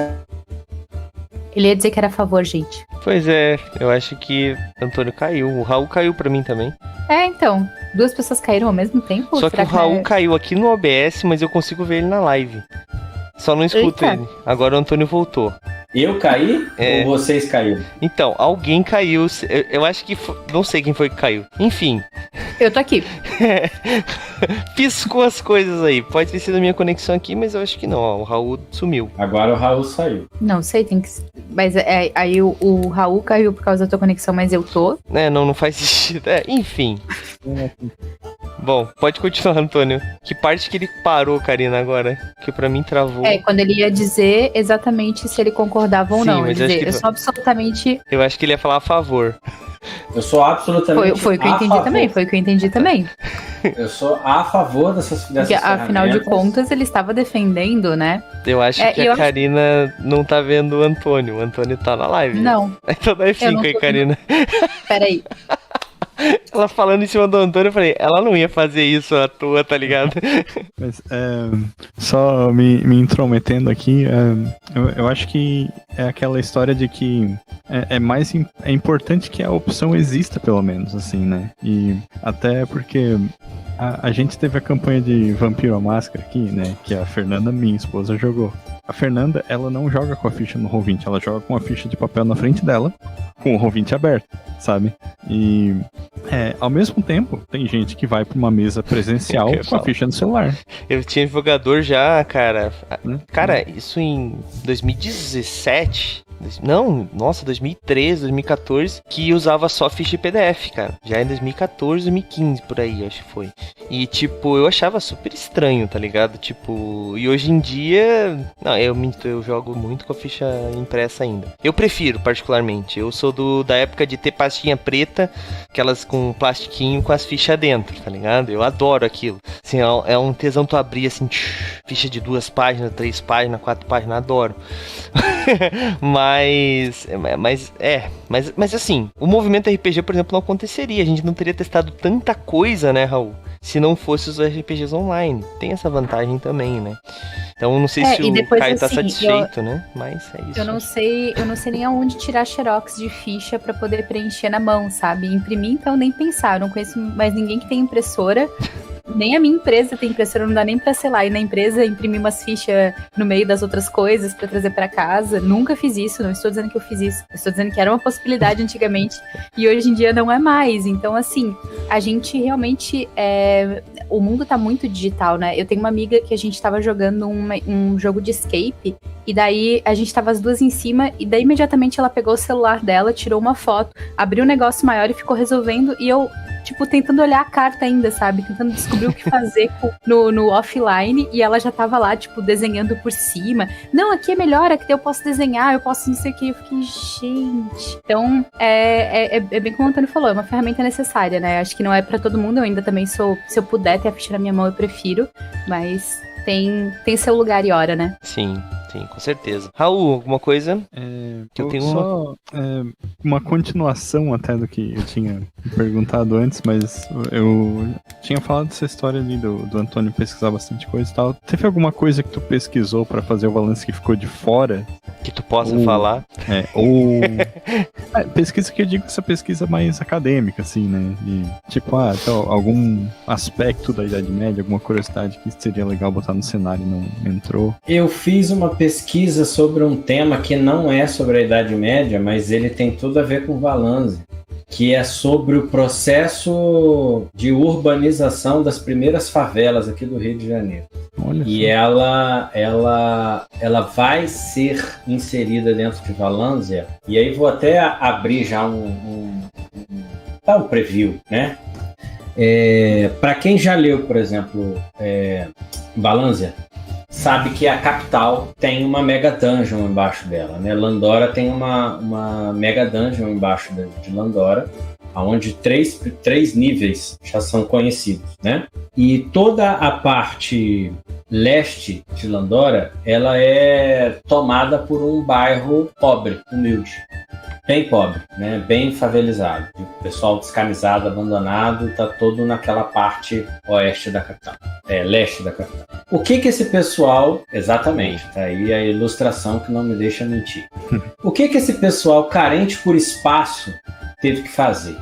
Ele ia dizer que era a favor, gente. Pois é, eu acho que Antônio caiu. O Raul caiu pra mim também. Então. 2 pessoas caíram ao mesmo tempo? Só que o Raul caiu aqui no OBS, mas eu consigo ver ele na live. Só não escuto ele. Agora o Antônio voltou. Eu caí ou vocês caíram? Então, alguém caiu. Eu acho que... Não sei quem foi que caiu. Enfim. Eu tô aqui. Piscou as coisas aí. Pode ter sido a minha conexão aqui, mas eu acho que não. Ó, o Raul sumiu. Agora o Raul saiu. Não sei, tem que... Mas aí o Raul caiu por causa da tua conexão, mas eu tô. Não faz sentido. Enfim. Bom, pode continuar, Antônio. Que parte que ele parou, Karina, agora? Que pra mim travou. Quando ele ia dizer exatamente se ele concordava ou Sim, não. mas Ele dizer, eu sou absolutamente... Eu acho que ele ia falar a favor. Eu sou absolutamente Foi o que eu entendi também, foi o que eu entendi também. Eu sou a favor dessas Porque, afinal de contas, ele estava defendendo, né? Eu acho que a Karina não tá vendo o Antônio. O Antônio tá na live. Não. Então dá F5 aí, Karina. Peraí. Ela falando em cima do Antônio, eu falei, ela não ia fazer isso à toa, tá ligado? Mas, só me intrometendo aqui, eu acho que é aquela história de que é importante que a opção exista, pelo menos, assim, né? E até porque a gente teve a campanha de Vampiro à Máscara aqui, né? Que a Fernanda, minha esposa, jogou. A Fernanda, ela não joga com a ficha no Roll20, ela joga com a ficha de papel na frente dela, com o Roll20 aberto, sabe? E ao mesmo tempo, tem gente que vai pra uma mesa presencial com a ficha no celular. Eu tinha jogador já, cara. Cara, isso em 2017... Não, nossa, 2013, 2014, que usava só ficha PDF, cara. Já em 2014, 2015, por aí, acho que foi. E, tipo, eu achava super estranho, tá ligado? Tipo, e hoje em dia... Não, eu jogo muito com a ficha impressa ainda. Eu prefiro, particularmente. Eu sou da época de ter pastinha preta, aquelas com plastiquinho com as fichas dentro, tá ligado? Eu adoro aquilo. Assim, é um tesão tu abrir, assim, ficha de 2 páginas, 3 páginas, 4 páginas, adoro. Mas assim, o movimento RPG, por exemplo, não aconteceria. A gente não teria testado tanta coisa, né, Raul? Se não fosse os RPGs online. Tem essa vantagem também, né? Então, não sei se o Caio tá satisfeito, né? Mas é isso. Eu não sei nem aonde tirar xerox de ficha pra poder preencher na mão, sabe? Imprimir, então, nem pensar. Eu não conheço mais ninguém que tem impressora. Nem a minha empresa tem impressora, não dá nem pra, sei lá, ir na empresa imprimir umas fichas no meio das outras coisas pra trazer pra casa. Nunca fiz isso, não estou dizendo que eu fiz isso. Estou dizendo que era uma possibilidade antigamente e hoje em dia não é mais. Então, assim, a gente realmente... O mundo tá muito digital, né? Eu tenho uma amiga que a gente tava jogando um jogo de escape e daí a gente tava as duas em cima e daí imediatamente ela pegou o celular dela, tirou uma foto, abriu um negócio maior e ficou resolvendo e eu... Tipo, tentando olhar a carta ainda, sabe? Tentando descobrir o que fazer no offline. E ela já tava lá, tipo, desenhando por cima. Não, aqui é melhor, aqui eu posso desenhar, eu posso não sei o que. Eu fiquei, gente... Então, é bem como o Antônio falou, é uma ferramenta necessária, né? Acho que não é pra todo mundo, eu ainda também sou... Se eu puder ter a ficha na minha mão, eu prefiro. Mas tem seu lugar e hora, né? Sim, com certeza. Raul, alguma coisa? Que eu tenho só uma continuação até do que eu tinha perguntado antes, mas eu tinha falado dessa história ali do Antônio pesquisar bastante coisa e tal. Teve alguma coisa que tu pesquisou pra fazer o balanço que ficou de fora Que tu possa Ou- falar. Ou. Pesquisa que eu digo, essa pesquisa mais acadêmica, assim, né? De, tipo, então, algum aspecto da Idade Média, alguma curiosidade que seria legal botar no cenário e não entrou. Eu fiz uma pesquisa sobre um tema que não é sobre a Idade Média, mas ele tem tudo a ver com Valanze, que é sobre o processo de urbanização das primeiras favelas aqui do Rio de Janeiro. Olha E só. ela vai ser inserida dentro de Valanze, e aí vou até abrir já um preview, né? Para quem já leu, por exemplo, Valanze, sabe que a capital tem uma mega dungeon embaixo dela, né? Landora tem uma mega dungeon embaixo de Landora, onde três níveis já são conhecidos, né? E toda a parte leste de Landora, ela é tomada por um bairro pobre, humilde, bem pobre, né? Bem favelizado. O pessoal descamisado, abandonado, está todo naquela parte oeste da capital, leste da capital. O que esse pessoal, exatamente, tá aí a ilustração que não me deixa mentir. O que esse pessoal carente por espaço teve que fazer?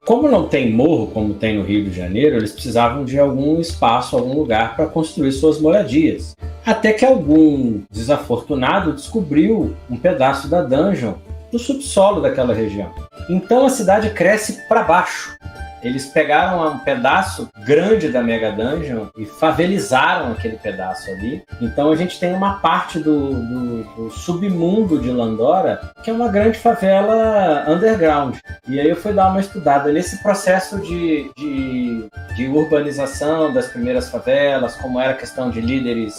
Como não tem morro, como tem no Rio de Janeiro, eles precisavam de algum espaço, algum lugar para construir suas moradias. Até que algum desafortunado descobriu um pedaço da dungeon no subsolo daquela região. Então a cidade cresce para baixo. Eles pegaram um pedaço grande da Mega Dungeon e favelizaram aquele pedaço ali. Então a gente tem uma parte do submundo de Landora, que é uma grande favela underground. E aí eu fui dar uma estudada nesse processo de urbanização das primeiras favelas, como era a questão de líderes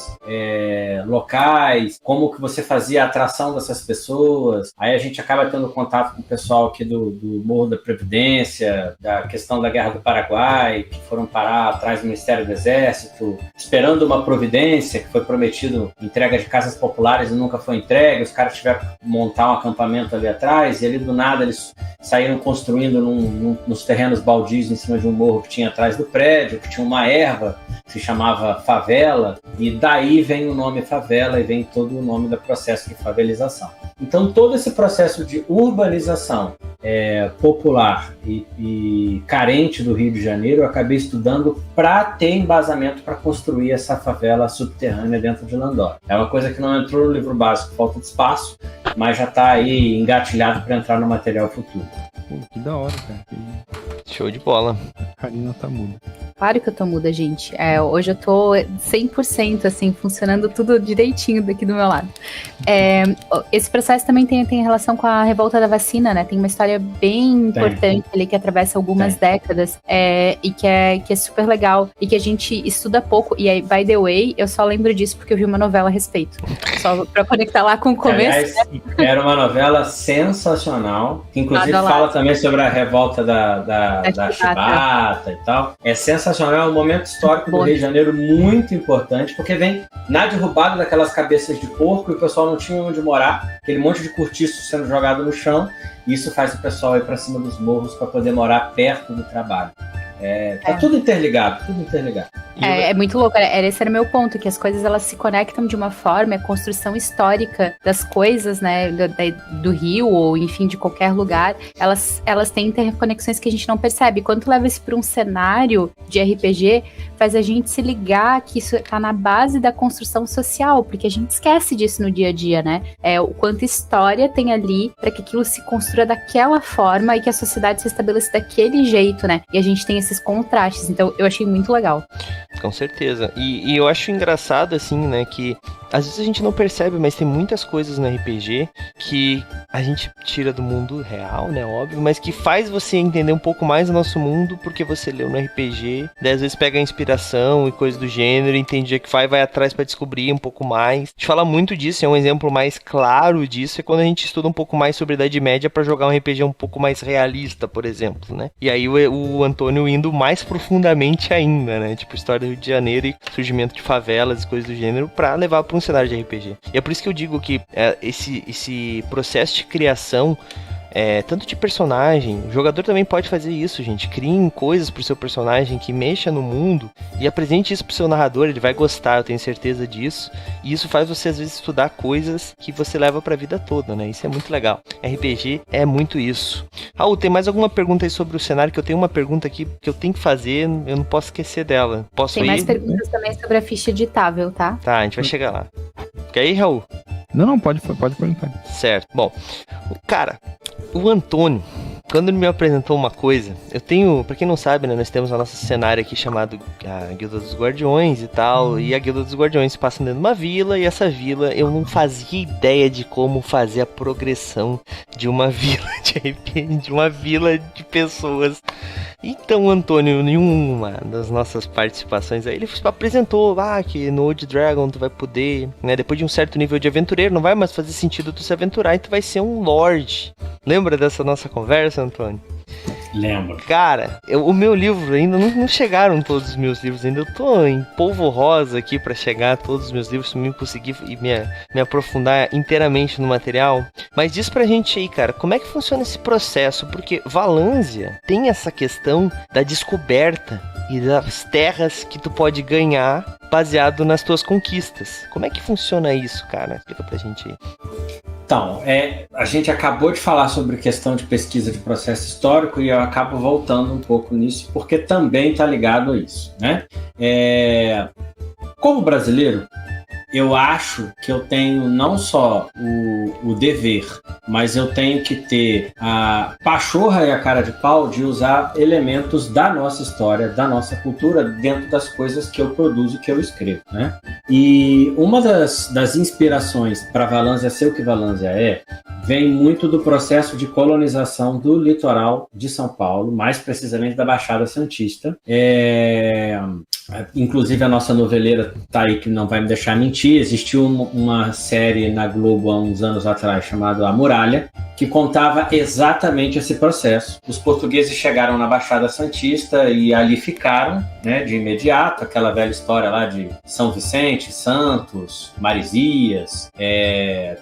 locais, como que você fazia a atração dessas pessoas. Aí a gente acaba tendo contato com o pessoal aqui do Morro da Previdência, da questão da Guerra do Paraguai, que foram parar atrás do Ministério do Exército, esperando uma providência, que foi prometido entrega de casas populares e nunca foi entregue. Os caras tiveram que montar um acampamento ali atrás, e ali do nada eles saíram construindo nos terrenos baldios em cima de um morro que tinha atrás do prédio, que tinha uma erva que se chamava favela, e daí vem o nome favela e vem todo o nome do processo de favelização. Então todo esse processo de urbanização popular e carente do Rio de Janeiro, eu acabei estudando para ter embasamento para construir essa favela subterrânea dentro de Landora. É uma coisa que não entrou no livro básico, falta de espaço, mas já está aí engatilhado para entrar no material futuro. Pô, que da hora, cara. Show de bola. A Karina tá muda. Claro que eu tô muda, gente. Hoje eu tô 100%, assim, funcionando tudo direitinho daqui do meu lado. Esse processo também tem relação com a revolta da vacina, né? Tem uma história bem importante ali que atravessa algumas décadas e que é super legal e que a gente estuda pouco. E aí, by the way, eu só lembro disso porque eu vi uma novela a respeito. Só pra conectar lá com o começo. Aliás, era uma novela sensacional, que inclusive fala também sobre a revolta da chibata e tal. É sensacional, é um momento histórico do Rio de Janeiro muito importante, porque vem na derrubada daquelas cabeças de porco e o pessoal não tinha onde morar, aquele monte de cortiço sendo jogado no chão, e isso faz o pessoal ir para cima dos morros para poder morar perto do trabalho. Tá tudo interligado, tudo interligado. É muito louco, esse era o meu ponto, que as coisas elas se conectam de uma forma, a construção histórica das coisas, né, do Rio ou enfim de qualquer lugar, elas têm interconexões que a gente não percebe. Quando tu leva isso para um cenário de RPG, faz a gente se ligar que isso tá na base da construção social, porque a gente esquece disso no dia a dia, né? O quanto história tem ali para que aquilo se construa daquela forma e que a sociedade se estabeleça daquele jeito, né? E a gente tem esses contrastes, então eu achei muito legal. Com certeza. E eu acho engraçado, assim, né, que às vezes a gente não percebe, mas tem muitas coisas no RPG que a gente tira do mundo real, né, óbvio, mas que faz você entender um pouco mais o nosso mundo porque você leu no RPG, daí às vezes pega a inspiração e coisas do gênero, entende o que vai atrás pra descobrir um pouco mais. A gente fala muito disso, é um exemplo mais claro disso, é quando a gente estuda um pouco mais sobre a Idade Média pra jogar um RPG um pouco mais realista, por exemplo, né. E aí o Antônio indo mais profundamente ainda, né, tipo história do Rio de Janeiro e surgimento de favelas e coisas do gênero pra levar pra um cenário de RPG. E é por isso que eu digo que esse processo de criação tanto de personagem, o jogador também pode fazer isso, gente. Criem coisas pro seu personagem que mexa no mundo e apresente isso pro seu narrador, ele vai gostar, eu tenho certeza disso. E isso faz você, às vezes, estudar coisas que você leva pra vida toda, né? Isso é muito legal. RPG é muito isso. Raul, tem mais alguma pergunta aí sobre o cenário? Que eu tenho uma pergunta aqui que eu tenho que fazer, eu não posso esquecer dela. Posso Tem ir? mais perguntas também sobre a ficha editável, tá? Tá, a gente vai chegar lá. Quer ir, Raul? Não, pode perguntar. Certo. Bom, cara, o Antônio, quando ele me apresentou uma coisa, eu tenho, pra quem não sabe, né, nós temos a nossa cenário aqui chamado a Guilda dos Guardiões e tal, e a Guilda dos Guardiões se passa dentro de uma vila, e essa vila, eu não fazia ideia de como fazer a progressão de uma vila de RPG, de uma vila de pessoas. Então o Antônio, em uma das nossas participações aí, ele apresentou, que no Old Dragon tu vai poder, né, depois de um certo nível de aventureiro, não vai mais fazer sentido tu se aventurar e tu vai ser um lord. Lembra dessa nossa conversa, Antônio? Lembro. Cara, o meu livro ainda não chegaram todos os meus livros ainda. Eu tô em polvo rosa aqui pra chegar a todos os meus livros, pra mim conseguir me aprofundar inteiramente no material. Mas diz pra gente aí, cara, como é que funciona esse processo? Porque Valânsia tem essa questão da descoberta e das terras que tu pode ganhar baseado nas tuas conquistas. Como é que funciona isso, cara? Explica pra gente aí. Então, a gente acabou de falar sobre questão de pesquisa de processo histórico e eu acabo voltando um pouco nisso, porque também está ligado a isso, né? Como brasileiro, eu acho que eu tenho não só o dever, mas eu tenho que ter a pachorra e a cara de pau de usar elementos da nossa história, da nossa cultura, dentro das coisas que eu produzo e que eu escrevo, né? E uma das inspirações para Valânsia ser o que Valânsia vem muito do processo de colonização do litoral de São Paulo, mais precisamente da Baixada Santista. Inclusive a nossa noveleira tá aí que não vai me deixar mentir, existiu uma série na Globo há uns anos atrás chamada A Muralha, que contava exatamente esse processo. Os portugueses chegaram na Baixada Santista e ali ficaram, né, de imediato, aquela velha história lá de São Vicente, Santos, Marizias,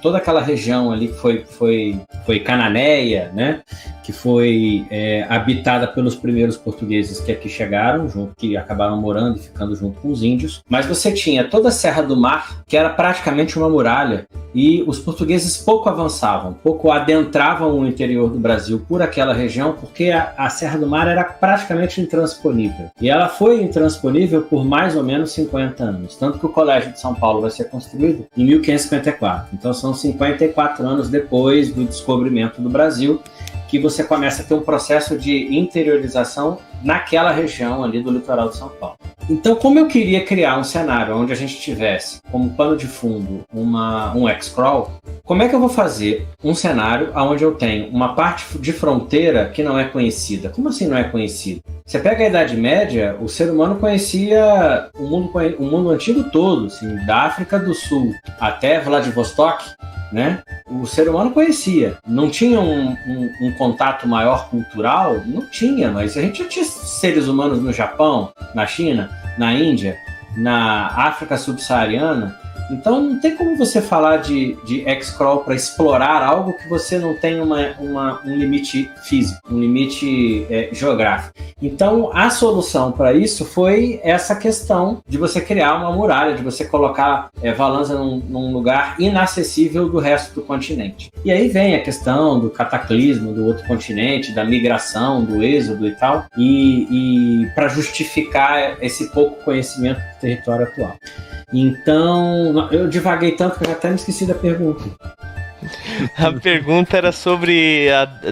toda aquela região ali que foi Cananéia, né, que foi habitada pelos primeiros portugueses que aqui chegaram, que acabaram morando e ficando junto com os índios. Mas você tinha toda a Serra do Mar, que era praticamente uma muralha, e os portugueses pouco avançavam, pouco adentravam o interior do Brasil por aquela região, porque a Serra do Mar era praticamente intransponível. E ela foi intransponível por mais ou menos 50 anos, tanto que o Colégio de São Paulo vai ser construído em 1554. Então são 54 anos depois do descobrimento do Brasil, que você começa a ter um processo de interiorização naquela região ali do litoral de São Paulo. Então, como eu queria criar um cenário onde a gente tivesse como pano de fundo um X-Crawl, como é que eu vou fazer um cenário onde eu tenho uma parte de fronteira que não é conhecida? Como assim não é conhecida? Você pega a Idade Média, o ser humano conhecia o mundo antigo todo, assim, da África do Sul até Vladivostok, né? O ser humano conhecia. Não tinha um contato maior cultural? Não tinha, mas a gente já tinha seres humanos no Japão, na China, na Índia, na África subsaariana. Então não tem como você falar de X-Crawl para explorar algo que você não tem um limite físico, um limite geográfico. Então a solução para isso foi essa questão de você criar uma muralha, de você colocar Valânsia num lugar inacessível do resto do continente. E aí vem a questão do cataclismo do outro continente, da migração, do êxodo e tal, e para justificar esse pouco conhecimento do território atual. Então, eu divaguei tanto que eu já até me esqueci da pergunta. A pergunta era sobre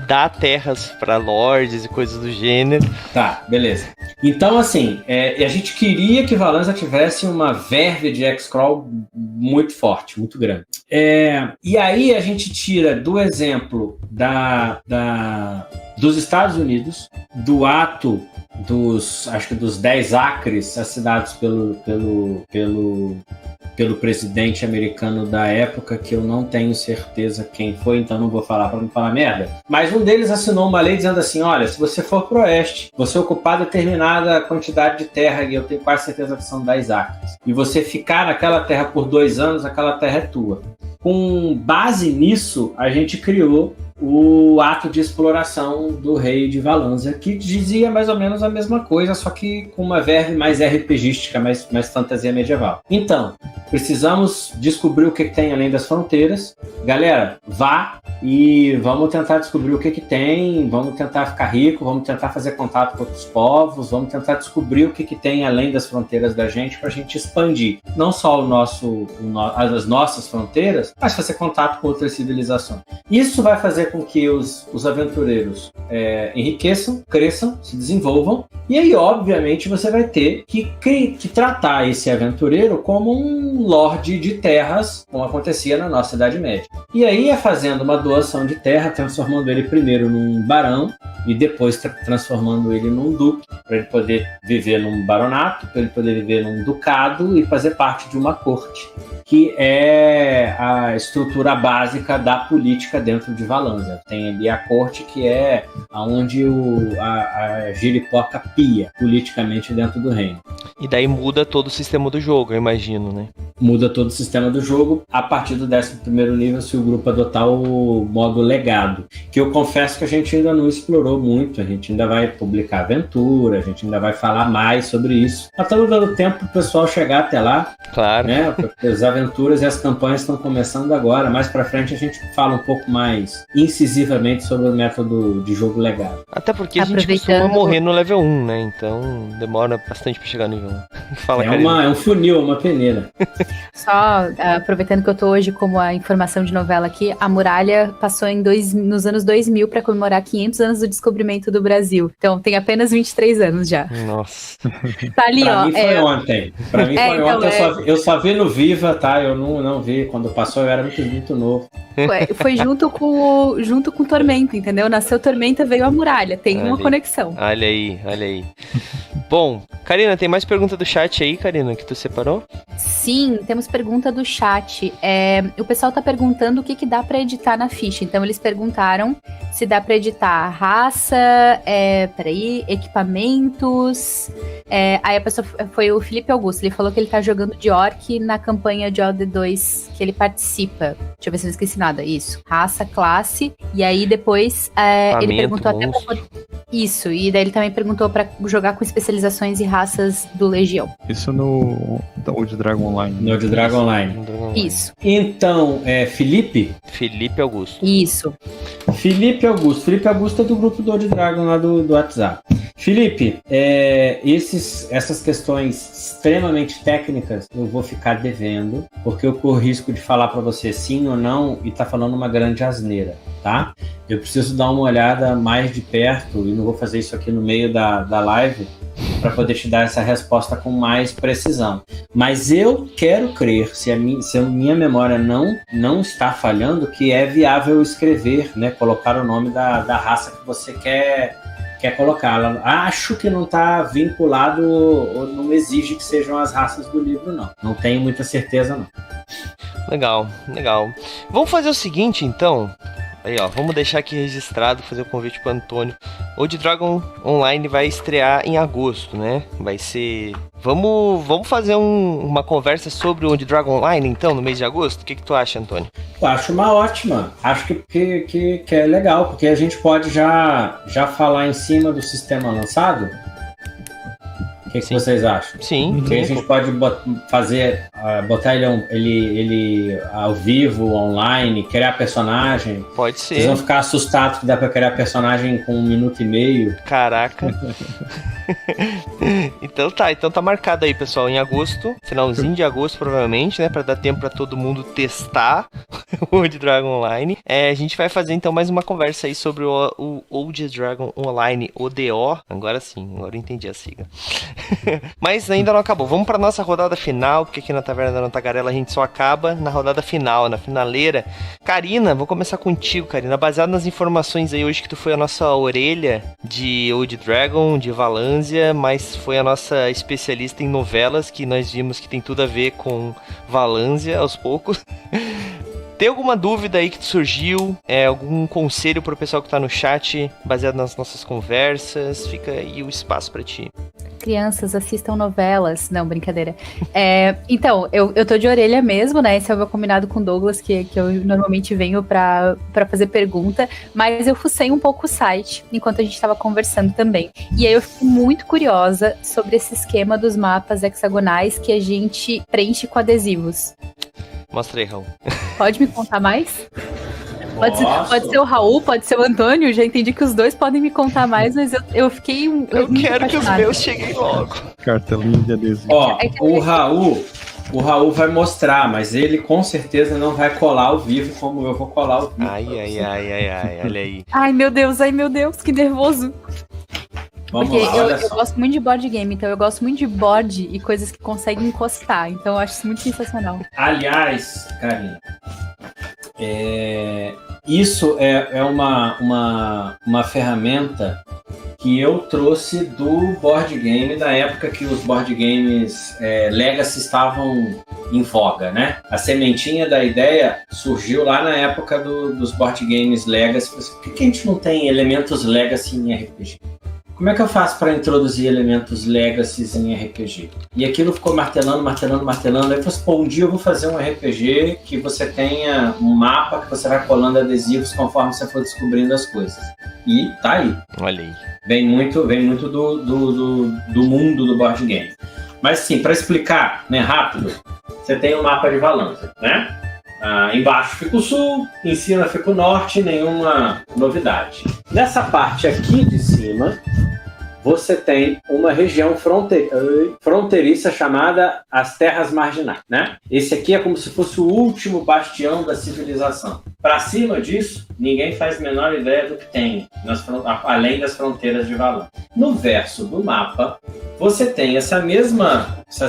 dar terras para lords e coisas do gênero. Tá, beleza. Então, assim, a gente queria que Valânsia tivesse uma verve de X-Crawl muito forte, muito grande. E aí a gente tira do exemplo dos Estados Unidos, do ato acho que dos 10 acres assinados pelo presidente americano da época, que eu não tenho certeza quem foi, então não vou falar para não falar merda. Mas um deles assinou uma lei dizendo assim: olha, se você for pro oeste, você ocupar determinada quantidade de terra, e eu tenho quase certeza que são 10 acres, e você ficar naquela terra por 2 anos, aquela terra é tua. Com base nisso, a gente criou o ato de exploração do rei de Valanzia, que dizia mais ou menos a mesma coisa, só que com uma verve mais RPGística, mais fantasia medieval. Então, precisamos descobrir o que tem além das fronteiras. Galera, vá e vamos tentar descobrir o que tem, vamos tentar ficar rico, vamos tentar fazer contato com outros povos, vamos tentar descobrir o que tem além das fronteiras da gente para a gente expandir não só as nossas fronteiras, mas fazer contato com outras civilizações. Isso vai fazer com que os aventureiros enriqueçam, cresçam, se desenvolvam, e aí, obviamente, você vai ter que tratar esse aventureiro como um lorde de terras, como acontecia na nossa Idade Média. E aí é fazendo uma doação de terra, transformando ele primeiro num barão, e depois transformando ele num duque, para ele poder viver num baronato, para ele poder viver num ducado e fazer parte de uma corte, que é a estrutura básica da política dentro de Valanzia. Tem ali a corte, que é onde a giripoca pia politicamente dentro do reino. E daí muda todo o sistema do jogo, eu imagino, né? Muda todo o sistema do jogo a partir do 11º nível, se o grupo adotar o modo legado, que eu confesso que a gente ainda não explorou muito. A gente ainda vai publicar aventura, a gente ainda vai falar mais sobre isso. Tá todo dando tempo pro pessoal chegar até lá. Claro. Né? Porque as aventuras e as campanhas estão começando agora. Mais pra frente a gente fala um pouco mais incisivamente sobre o método de jogo legado. Até porque a gente costuma morrer no level 1, né? Então demora bastante pra chegar no nível 1. Fala, é um funil, uma peneira. Só aproveitando que eu tô hoje como a informação de novela aqui, a muralha passou nos anos 2000 para comemorar 500 anos do descobrimento do Brasil. Então tem apenas 23 anos já. Nossa. Tá ali, pra ó. Mim foi ontem. Pra mim foi então, ontem. Eu só vi no Viva, tá? Eu não vi. Quando passou eu era muito novo. Foi junto com Tormenta, entendeu? Nasceu Tormenta, veio a muralha. Tem uma conexão. Olha aí. Bom, Karina, tem mais pergunta do chat aí, Karina, que tu separou? Sim, temos pergunta do chat. O pessoal tá perguntando o que dá pra editar na ficha. Então eles perguntaram se dá pra editar raça, equipamentos. Aí a pessoa foi o Felipe Augusto. Ele falou que ele tá jogando de orc na campanha de OD2 que ele participa. Deixa eu ver se eu não esqueci nada. Isso. Raça, classe. E aí depois ele perguntou até pra poder... Isso. E daí ele também perguntou pra jogar com especializações e raças do Legião. Isso no Old Dragon Online. No Old Dragon Online. Isso. Então, Felipe? Felipe Augusto. Isso. Felipe Augusto. Felipe Augusto é do grupo do Old Dragon lá do WhatsApp. Felipe, essas questões extremamente técnicas eu vou ficar devendo, porque eu corro risco de falar para você sim ou não e tá falando uma grande asneira, tá? Eu preciso dar uma olhada mais de perto e não vou fazer isso aqui no meio da live para poder te dar essa resposta com mais precisão. Mas eu quero crer, se a minha memória não está falhando, que é viável escrever, né, colocar o nome da raça que você quer colocar. Acho que não está vinculado ou não exige que sejam as raças do livro, não. Não tenho muita certeza, não. Legal. Vamos fazer o seguinte, então. Aí, ó, vamos deixar aqui registrado, fazer o convite pro Antônio. Old Dragon Online vai estrear em agosto, né? Vai ser... Vamos fazer uma conversa sobre o Old Dragon Online, então, no mês de agosto? O que tu acha, Antônio? Eu acho uma ótima. Acho que é legal, porque a gente pode já falar em cima do sistema lançado. O que vocês acham? Sim. Porque a gente pode botar ele ao vivo, online, criar personagem. Pode ser. Vocês vão ficar assustados que dá pra criar personagem com 1 minuto e meio. Caraca. Então tá marcado aí, pessoal, em agosto, finalzinho de agosto provavelmente, né, pra dar tempo pra todo mundo testar o Old Dragon Online. A gente vai fazer então mais uma conversa aí sobre o Old Dragon Online, ODO. Agora sim, agora eu entendi a sigla. Mas ainda não acabou. Vamos pra nossa rodada final, porque aqui na Taverna da Tagarela a gente só acaba na rodada final, na finaleira. Karina, vou começar contigo, Karina. Baseado nas informações aí hoje que tu foi a nossa orelha de Old Dragon, de Valanzia, mas foi a nossa especialista em novelas, que nós vimos que tem tudo a ver com Valanzia aos poucos. Tem alguma dúvida aí que surgiu? Algum conselho pro pessoal que tá no chat, baseado nas nossas conversas? Fica aí o espaço pra ti. crianças assistam novelas. Não, brincadeira. Então, eu tô de orelha mesmo, né? Esse é o meu combinado com o Douglas, que eu normalmente venho pra fazer pergunta, mas eu fucei um pouco o site enquanto a gente tava conversando também. E aí eu fico muito curiosa sobre esse esquema dos mapas hexagonais que a gente preenche com adesivos. Mostra aí, Raul. Pode me contar mais? Pode ser o Raul, pode ser o Antônio. Já entendi que os dois podem me contar mais, mas eu fiquei. Eu quero que os meus cheguem logo. Cartelinha de adesivo. Ó, o Raul vai mostrar, mas ele com certeza não vai colar ao vivo como eu vou colar ao vivo. Ai, olha aí. Ai, meu Deus, que nervoso. Vamos Porque lá, eu gosto muito de board game, então eu gosto muito de board e coisas que conseguem encostar. Então eu acho isso muito sensacional. Aliás, Karina, isso é uma ferramenta que eu trouxe do board game da época que os board games Legacy estavam em voga, né? A sementinha da ideia surgiu lá na época dos board games Legacy. Por que a gente não tem elementos Legacy em RPG? Como é que eu faço para introduzir elementos Legacy em RPG? E aquilo ficou martelando. Aí eu falei, pô, um dia eu vou fazer um RPG que você tenha um mapa que você vai colando adesivos conforme você for descobrindo as coisas. E tá aí. Olha aí. Vem muito do mundo do board game. Mas sim, para explicar, né, rápido, você tem um mapa de Valanza, né? Embaixo fica o sul, em cima fica o norte, nenhuma novidade. Nessa parte aqui de cima, você tem uma região fronteiriça chamada as Terras Marginais, né? Esse aqui é como se fosse o último bastião da civilização. Para cima disso, ninguém faz a menor ideia do que tem, além das fronteiras de Valan. No verso do mapa, você tem essas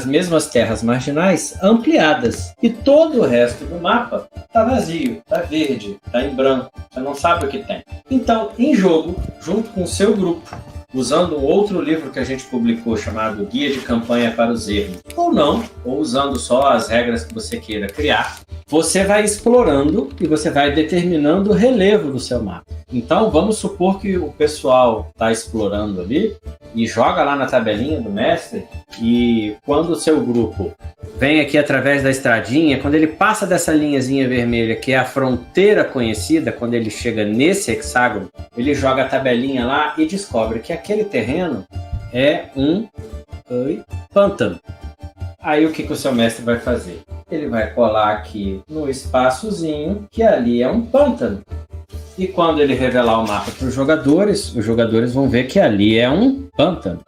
mesmas terras marginais ampliadas. E todo o resto do mapa está vazio, está verde, está em branco. Você não sabe o que tem. Então, em jogo, junto com o seu grupo, usando outro livro que a gente publicou chamado Guia de Campanha para os Ermos, ou não, ou usando só as regras que você queira criar, você vai explorando e você vai determinando o relevo do seu mapa. Então, vamos supor que o pessoal está explorando ali e joga lá na tabelinha do mestre, e quando o seu grupo vem aqui através da estradinha, quando ele passa dessa linhazinha vermelha, que é a fronteira conhecida, quando ele chega nesse hexágono, ele joga a tabelinha lá e descobre que aquele terreno é um pântano. Aí o que o seu mestre vai fazer? Ele vai colar aqui no espaçozinho que ali é um pântano. E quando ele revelar o mapa para os jogadores vão ver que ali é um pântano.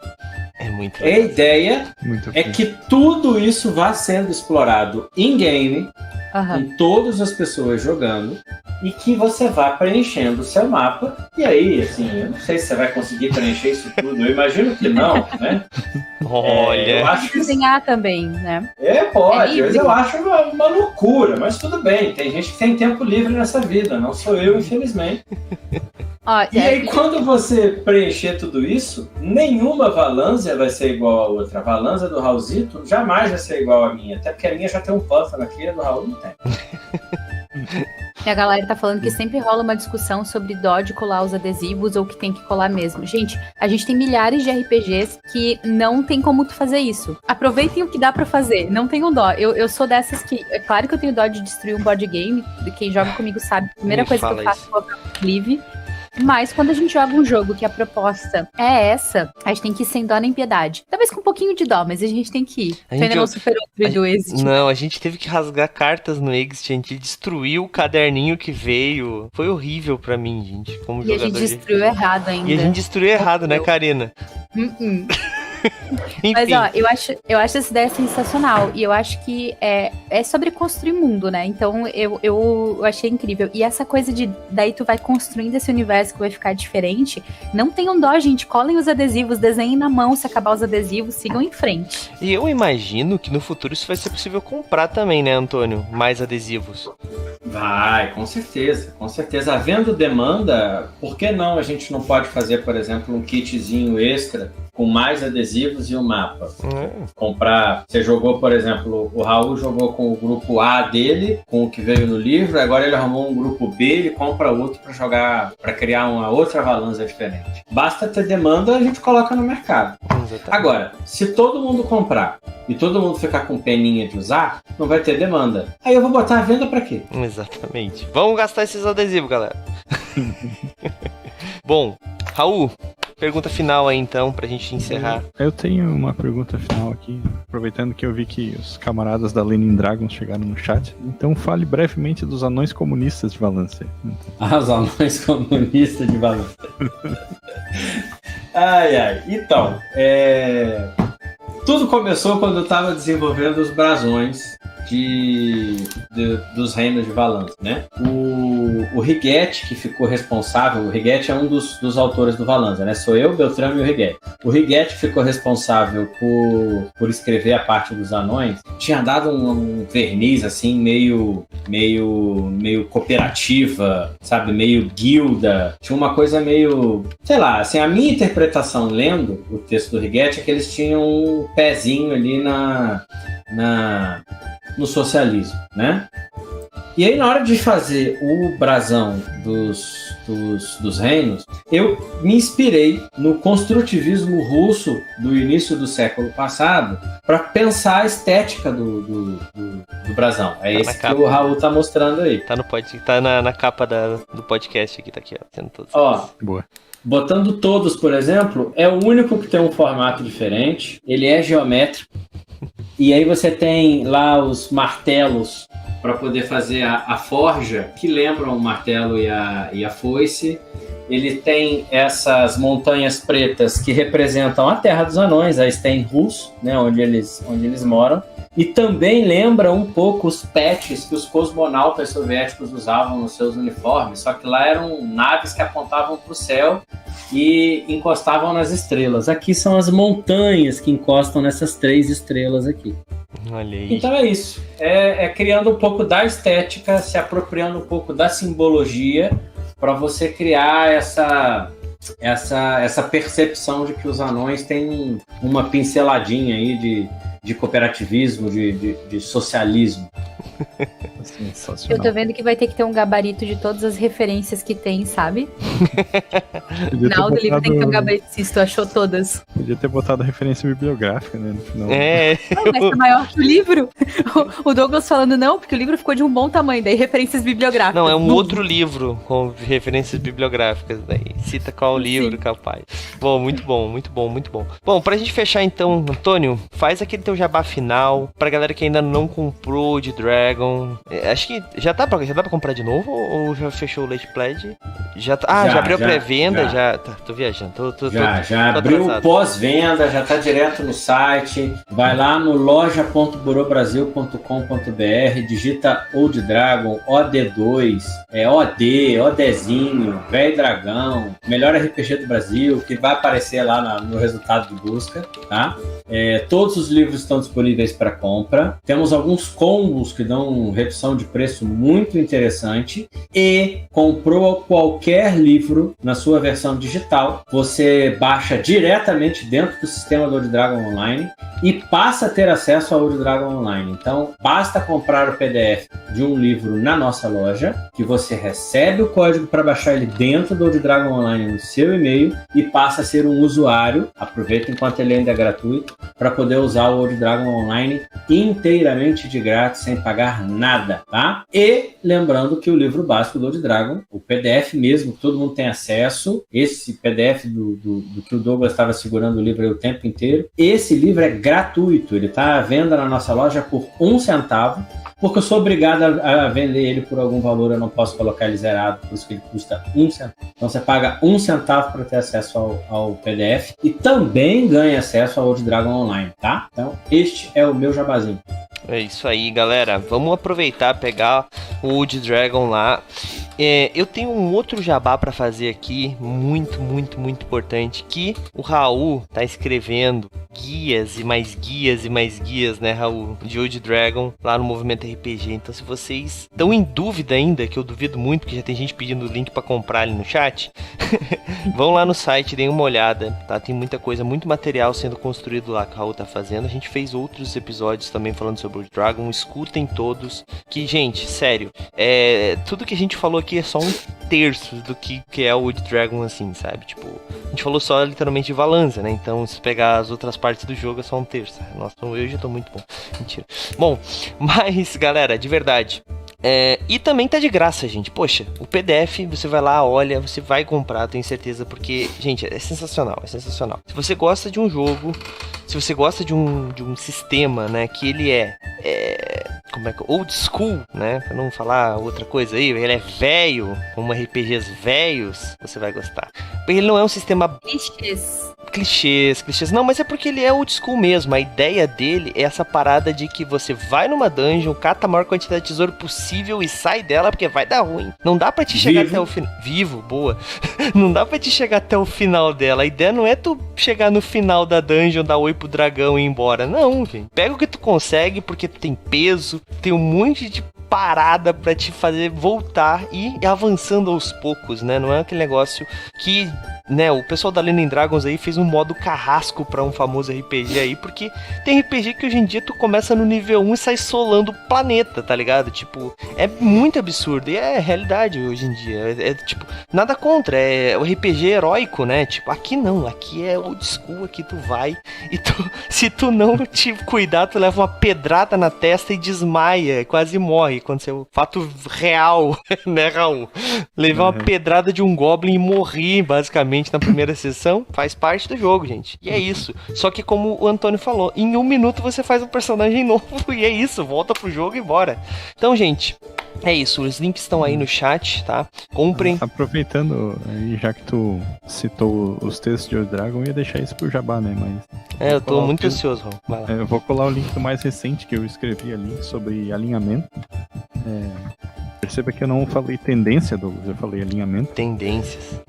É muito legal. A ideia é que tudo isso vá sendo explorado in-game, com todas as pessoas jogando, e que você vá preenchendo o seu mapa. E aí, assim, eu não sei se você vai conseguir preencher isso tudo. Eu imagino que não, né? Olha. Eu acho que desenhar também, né? Pode. Mas eu acho uma loucura. Mas tudo bem. Tem gente que tem tempo livre nessa vida. Não sou eu, infelizmente. E aí, quando você preencher tudo isso, nenhuma Valanza vai ser igual a outra. A Valanza do Raulzito jamais vai ser igual a minha. Até porque a minha já tem um pântano aqui, a do Raul não tem. E a galera tá falando que sempre rola uma discussão sobre dó de colar os adesivos ou que tem que colar mesmo. Gente, a gente tem milhares de RPGs que não tem como tu fazer isso. Aproveitem o que dá pra fazer, não tenham dó. Eu sou dessas que... É claro que eu tenho dó de destruir um board game. Quem joga comigo sabe. A primeira coisa que eu faço é colocar um live. Mas quando a gente joga um jogo que a proposta é essa, a gente tem que ir sem dó nem piedade. Talvez com um pouquinho de dó, mas a gente tem que ir. Tu ainda não superou do Exit. Não, a gente teve que rasgar cartas no Exit, a gente destruiu o caderninho que veio. Foi horrível pra mim, gente, como jogador. E a gente destruiu errado ainda. E a gente destruiu errado, né, Karina? Mas ó, eu acho essa ideia sensacional. E eu acho que é sobre construir mundo, né? Então eu achei incrível. E essa coisa de daí tu vai construindo esse universo que vai ficar diferente. Não tenham dó, gente. Colhem os adesivos, desenhem na mão se acabar os adesivos, sigam em frente. E eu imagino que no futuro isso vai ser possível comprar também, né, Antônio? Mais adesivos. Vai, com certeza, com certeza. Havendo demanda, por que não a gente não pode fazer, por exemplo, um kitzinho extra com mais adesivos e um mapa? Comprar, você jogou, por exemplo, o Raul jogou com o grupo A dele, com o que veio no livro, agora ele arrumou um grupo B, ele compra outro para jogar, para criar uma outra Valanza diferente. Basta ter demanda, a gente coloca no mercado. Exatamente. Agora, se todo mundo comprar e todo mundo ficar com peninha de usar, não vai ter demanda. Aí eu vou botar a venda pra quê? Exatamente. Vamos gastar esses adesivos, galera. Bom, Raul, pergunta final aí então, pra gente encerrar. Eu tenho uma pergunta final aqui, aproveitando que eu vi que os camaradas da Lenin Dragons chegaram no chat. Então fale brevemente dos anões comunistas de Valencia. Os anões comunistas de Valencia. Ai. Então, tudo começou quando eu estava desenvolvendo os brasões dos reinos de Valança, né? O Righetti, que ficou responsável, o Righetti é um dos autores do Valança, né? Sou eu, Beltrame e o Righetti. O Righetti ficou responsável por escrever a parte dos anões. Tinha dado um verniz, assim, meio cooperativa, sabe? Meio guilda. Tinha uma coisa meio... Sei lá, assim, a minha interpretação lendo o texto do Righetti é que eles tinham um pezinho ali no socialismo, né? E aí, na hora de fazer o brasão dos reinos, eu me inspirei no construtivismo russo do início do século passado para pensar a estética do brasão. É Tá esse que o Raul tá mostrando aí. Tá na capa do podcast aqui, tá aqui, ó. Sendo todos. Ó, Boa. botando todos, por exemplo, é o único que tem um formato diferente. Ele é geométrico. E aí você tem lá os martelos para poder fazer a forja, que lembram o martelo e a foice. Ele tem essas montanhas pretas que representam a Terra dos Anões, a Stenhus, né, onde eles moram. E também lembra um pouco os patches que os cosmonautas soviéticos usavam nos seus uniformes, só que lá eram naves que apontavam para o céu e encostavam nas estrelas. Aqui são as montanhas que encostam nessas 3 estrelas aqui. Olha aí. Então é isso. É criando um pouco da estética, se apropriando um pouco da simbologia para você criar essa percepção de que os anões têm uma pinceladinha aí de cooperativismo, de socialismo. Sensacional. Eu tô vendo que vai ter que ter um gabarito de todas as referências que tem, sabe? Podia ter Final do livro tem que ter um botado- gabarito, se tu achou todas. Podia ter botado a referência bibliográfica, né, no final. Não, mas tá maior que o livro. O Douglas falando não, porque o livro ficou de um bom tamanho, daí referências bibliográficas. Não, é um outro livro com referências bibliográficas. Daí cita qual livro, capaz. Bom, muito bom, muito bom, muito bom. Bom, pra gente fechar então, Antônio, faz aquele teu jabá final pra galera que ainda não comprou de Dragon. Acho que já dá pra comprar de novo ou já fechou o Late Pledge? Já abriu a pré-venda? Já. Tá, tô viajando. Já tô abriu atrasado. pós-venda, já tá direto no site. Vai lá no loja.burobrasil.com.br, digita Old Dragon, OD2, ODzinho, Velho Dragão, melhor RPG do Brasil, que vai aparecer lá no resultado de busca, tá? Todos os livros estão disponíveis para compra. Temos alguns combos que dão redução de preço muito interessante. E comprou qualquer livro na sua versão digital, você baixa diretamente dentro do sistema do Old Dragon Online e passa a ter acesso ao Old Dragon Online. Então, basta comprar o PDF de um livro na nossa loja, que você recebe o código para baixar ele dentro do Old Dragon Online no seu e-mail e passa a ser um usuário. Aproveita enquanto ele ainda é gratuito para poder usar o Old Dragon Online inteiramente de grátis, sem pagar nada, tá? E lembrando que o livro básico do Old Dragon, o PDF mesmo, que todo mundo tem acesso, esse PDF do que o Douglas estava segurando o livro aí o tempo inteiro, esse livro é gratuito, ele está à venda na nossa loja por 1 centavo, porque eu sou obrigado a vender ele por algum valor, eu não posso colocar ele zerado, por isso que ele custa 1 centavo. Então você paga 1 centavo para ter acesso ao PDF e também ganha acesso ao Old Dragon Online, tá? Então este é o meu jabazinho. É isso aí, galera. Vamos aproveitar, pegar o Old Dragon lá. Eu tenho um outro jabá pra fazer aqui, muito, muito, muito importante, que o Raul tá escrevendo guias e mais guias e mais guias, né, Raul, de Old Dragon lá no Movimento RPG. Então, se vocês estão em dúvida ainda, que eu duvido muito, porque já tem gente pedindo o link pra comprar ali no chat, vão lá no site, deem uma olhada, tá? Tem muita coisa, muito material sendo construído lá que o Raul tá fazendo. A gente fez outros episódios também falando sobre Old Dragon, escutem todos, que, gente, sério, tudo que a gente falou aqui é só 1/3 do que é o Old Dragon, assim, sabe? Tipo, gente falou só literalmente de Valanza, né? Então, se pegar as outras partes do jogo, é só um terço. Nossa, eu já tô muito bom. Mentira. Bom, mas, galera, de verdade... e também tá de graça, gente. Poxa, o PDF, você vai lá, olha, você vai comprar, tenho certeza, porque, gente, é sensacional, é sensacional. Se você gosta de um jogo, se você gosta de um sistema, né, que ele como é que old school, né, pra não falar outra coisa aí, ele é velho, como RPGs velhos, você vai gostar. Porque ele não é um sistema... Clichês. Não, mas é porque ele é old school mesmo. A ideia dele é essa parada de que você vai numa dungeon, cata a maior quantidade de tesouro possível e sai dela porque vai dar ruim. Não dá pra te chegar até o final. Vivo, boa. Não dá pra te chegar até o final dela. A ideia não é tu chegar no final da dungeon, dar oi pro dragão e ir embora. Não, gente. Pega o que tu consegue porque tu tem peso, tem um monte de parada pra te fazer voltar e ir avançando aos poucos, né? Não é aquele negócio que, né, o pessoal da Legend Dragons aí fez um modo carrasco pra um famoso RPG aí, porque tem RPG que hoje em dia tu começa no nível 1 e sai solando o planeta, tá ligado? Tipo, é muito absurdo, e é realidade hoje em dia, tipo, nada contra, é o RPG heróico, né? Tipo, aqui não, aqui é old school, aqui tu vai e se tu não te cuidar, tu leva uma pedrada na testa e desmaia, quase morre. Aconteceu fato real, né, Raul? Levar uma pedrada de um Goblin e morrer, basicamente, na primeira sessão, faz parte do jogo, gente. E é isso. Só que, como o Antônio falou, em 1 minuto você faz um personagem novo e é isso, volta pro jogo e bora. Então, gente, é isso. Os links estão aí no chat, tá? Comprem. Aproveitando, aí, já que tu citou os textos de Old Dragon, eu ia deixar isso pro Jabá, né? Mas eu tô muito ansioso, Raul. Vai lá. Eu vou colar o link do mais recente que eu escrevi ali sobre alinhamento. Perceba que eu não falei tendência, Douglas, eu falei alinhamento. Tendências.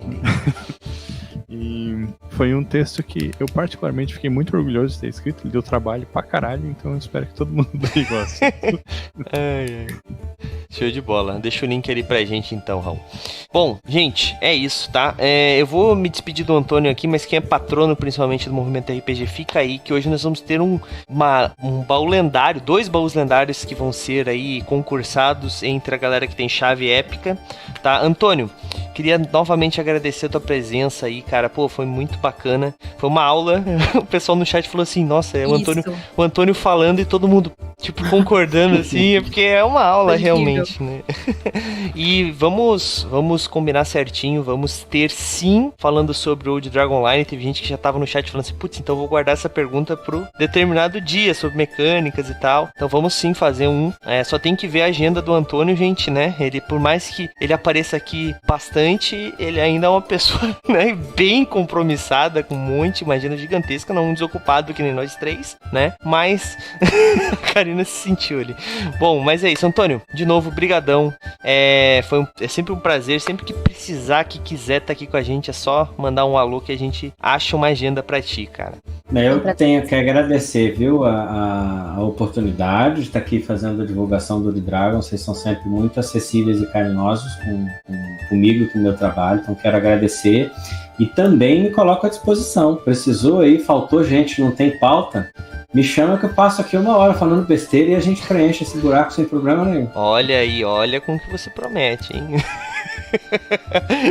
E foi um texto que eu particularmente fiquei muito orgulhoso de ter escrito, ele deu trabalho pra caralho, então eu espero que todo mundo daí goste. Ai. Show de bola. Deixa o link ali pra gente então, Raul. Bom, gente, é isso, tá? Eu vou me despedir do Antônio aqui, mas quem é patrono principalmente do Movimento RPG, fica aí, que hoje nós vamos ter um baú lendário, 2 baús lendários que vão ser aí concursados entre a galera que tem chave épica, tá? Antônio, queria novamente agradecer a tua presença aí, cara. Pô, foi muito bacana. Foi uma aula. O pessoal no chat falou assim, nossa, é o Antônio falando e todo mundo, tipo, concordando assim, é porque é uma aula realmente, né? E vamos combinar certinho, vamos ter sim, falando sobre o Old Dragon Online, teve gente que já tava no chat falando assim, putz, então eu vou guardar essa pergunta pro determinado dia, sobre mecânicas e tal. Então vamos sim fazer um. Só tem que ver a agenda do Antônio, gente, né? Ele, por mais que ele apareça aqui bastante, ele ainda é uma pessoa, né, bem compromissada, com um monte, uma agenda gigantesca, não um desocupado que nem nós 3, né? Mas a Karina se sentiu ali. Bom, mas é isso, Antônio, de novo, brigadão. É sempre um prazer, sempre que precisar, que quiser estar aqui com a gente, é só mandar um alô que a gente acha uma agenda pra ti, cara. Eu tenho que agradecer, viu, a oportunidade de estar aqui fazendo a divulgação do Old Dragon. Vocês são sempre muito acessíveis e carinhosos comigo e com o meu trabalho, então quero agradecer. E também me coloco à disposição. Precisou aí, faltou gente, não tem pauta, me chama que eu passo aqui 1 hora falando besteira e a gente preenche esse buraco sem problema nenhum. Olha aí, olha com o que você promete, hein?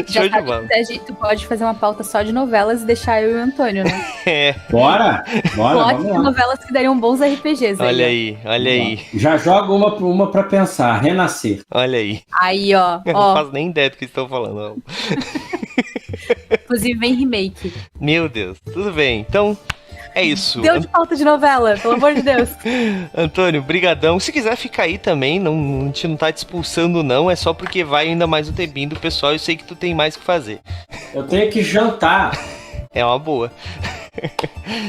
Já sabe que tu pode fazer uma pauta só de novelas e deixar eu e o Antônio, né? Bora, vamos lá. Novelas que dariam bons RPGs. Olha aí. Já joga uma pra pensar, Renascer. Olha aí. Aí, ó. Eu não faço nem ideia do que estão falando. Inclusive vem remake. Meu Deus, tudo bem. Então, é isso. Deu de pauta de novela, pelo amor de Deus. Antônio, brigadão. Se quiser ficar aí também, a gente não tá te expulsando não, é só porque vai ainda mais o tempinho do pessoal, eu sei que tu tem mais o que fazer. Eu tenho que jantar. É uma boa.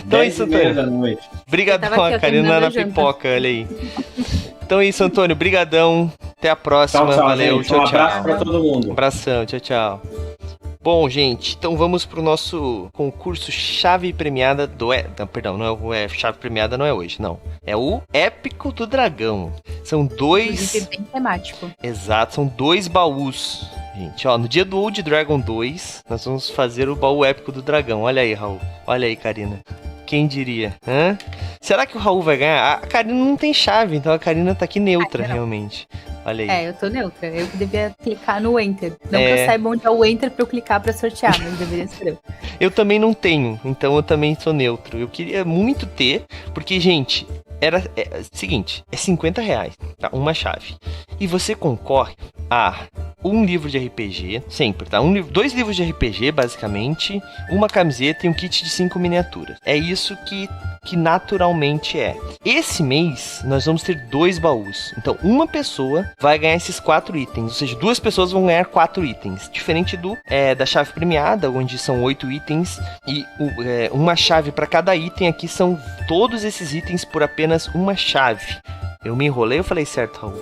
Então é isso, Antônio. Brigadão, a Karina na pipoca, olha aí. Então é isso, Antônio, brigadão. Até a próxima, tchau, valeu, gente. tchau. Um abraço pra todo mundo. Um abração, tchau. Bom, gente, então vamos pro nosso concurso chave premiada do... Não, perdão, não é chave premiada, não é hoje, não. É o Épico do Dragão. São 2... Bem temático. Exato, são 2 baús. Gente, ó, no dia do Old Dragon 2, nós vamos fazer o baú Épico do Dragão. Olha aí, Raul. Olha aí, Karina. Quem diria? Será que o Raul vai ganhar? A Karina não tem chave, então a Karina tá aqui neutra, realmente. Olha aí. Eu tô neutra. Eu que devia clicar no Enter. Não que eu saiba onde é o Enter pra eu clicar pra sortear, mas deveria ser eu. Eu também não tenho, então eu também sou neutro. Eu queria muito ter, porque, gente, seguinte, é R$50, tá? Uma chave. E você concorre a um livro de RPG, sempre, tá? 2 livros de RPG, basicamente, uma camiseta e um kit de 5 miniaturas. É isso que naturalmente é. Esse mês, nós vamos ter 2 baús. Então, uma pessoa vai ganhar esses 4 itens. Ou seja, 2 pessoas vão ganhar 4 itens. Diferente da chave premiada, onde são 8 itens. E uma chave para cada item. Aqui são todos esses itens por apenas uma chave. Eu me enrolei ou falei certo, Raul?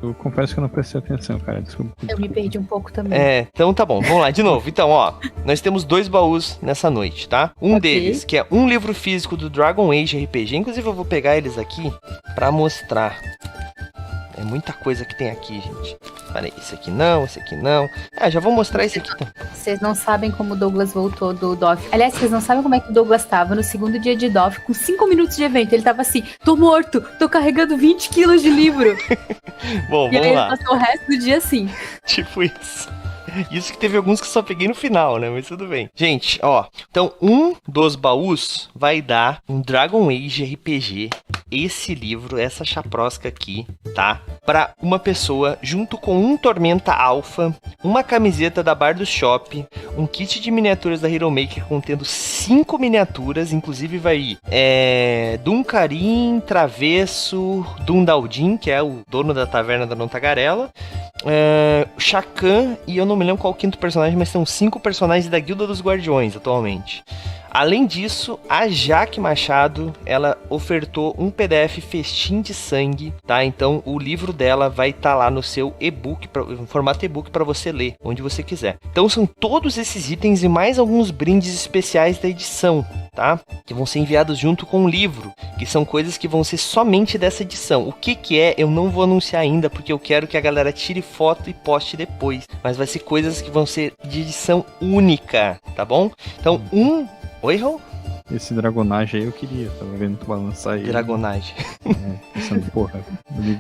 Eu confesso que eu não prestei atenção, cara. Desculpa. Eu me perdi um pouco também. Então tá bom, vamos lá de novo. Então, ó, nós temos 2 baús nessa noite, tá? Um deles, que é um livro físico do Dragon Age RPG. Inclusive, eu vou pegar eles aqui pra mostrar. É muita coisa que tem aqui, gente. Peraí, esse aqui não. Já vou mostrar esse aqui. Vocês não sabem como o Douglas voltou do DOF. Aliás, vocês não sabem como é que o Douglas tava no segundo dia de DOF, com 5 minutos de evento. Ele tava assim, tô morto, tô carregando 20 quilos de livro. Bom, e vamos aí lá. ele passou o resto do dia assim. Tipo isso. Isso que teve alguns que só peguei no final, né? Mas tudo bem. Gente, ó. Então, um dos baús vai dar um Dragon Age RPG. Esse livro, essa chaprosca aqui, tá? Pra uma pessoa, junto com um Tormenta Alpha, uma camiseta da Bar do Shop, um kit de miniaturas da Hero Maker contendo 5 miniaturas, inclusive vai ir Duncarim, Travesso, Dundaldin, que é o dono da taverna da Não Tagarela, Chacan, e eu não me lembro qual o 5º personagem, mas são 5 personagens da Guilda dos Guardiões atualmente. Além disso, a Jaque Machado, ela ofertou um PDF Festim de Sangue, tá? Então, o livro dela vai estar lá no seu e-book, em formato e-book para você ler, onde você quiser. Então, são todos esses itens e mais alguns brindes especiais da edição, tá? Que vão ser enviados junto com o livro, que são coisas que vão ser somente dessa edição. O que é, eu não vou anunciar ainda, porque eu quero que a galera tire foto e poste depois. Mas vai ser coisas que vão ser de edição única, tá bom? Então, Oi, Raul? Esse Dragonage aí eu queria, tava vendo tu balançar aí. Dragonage. Pensando, porra,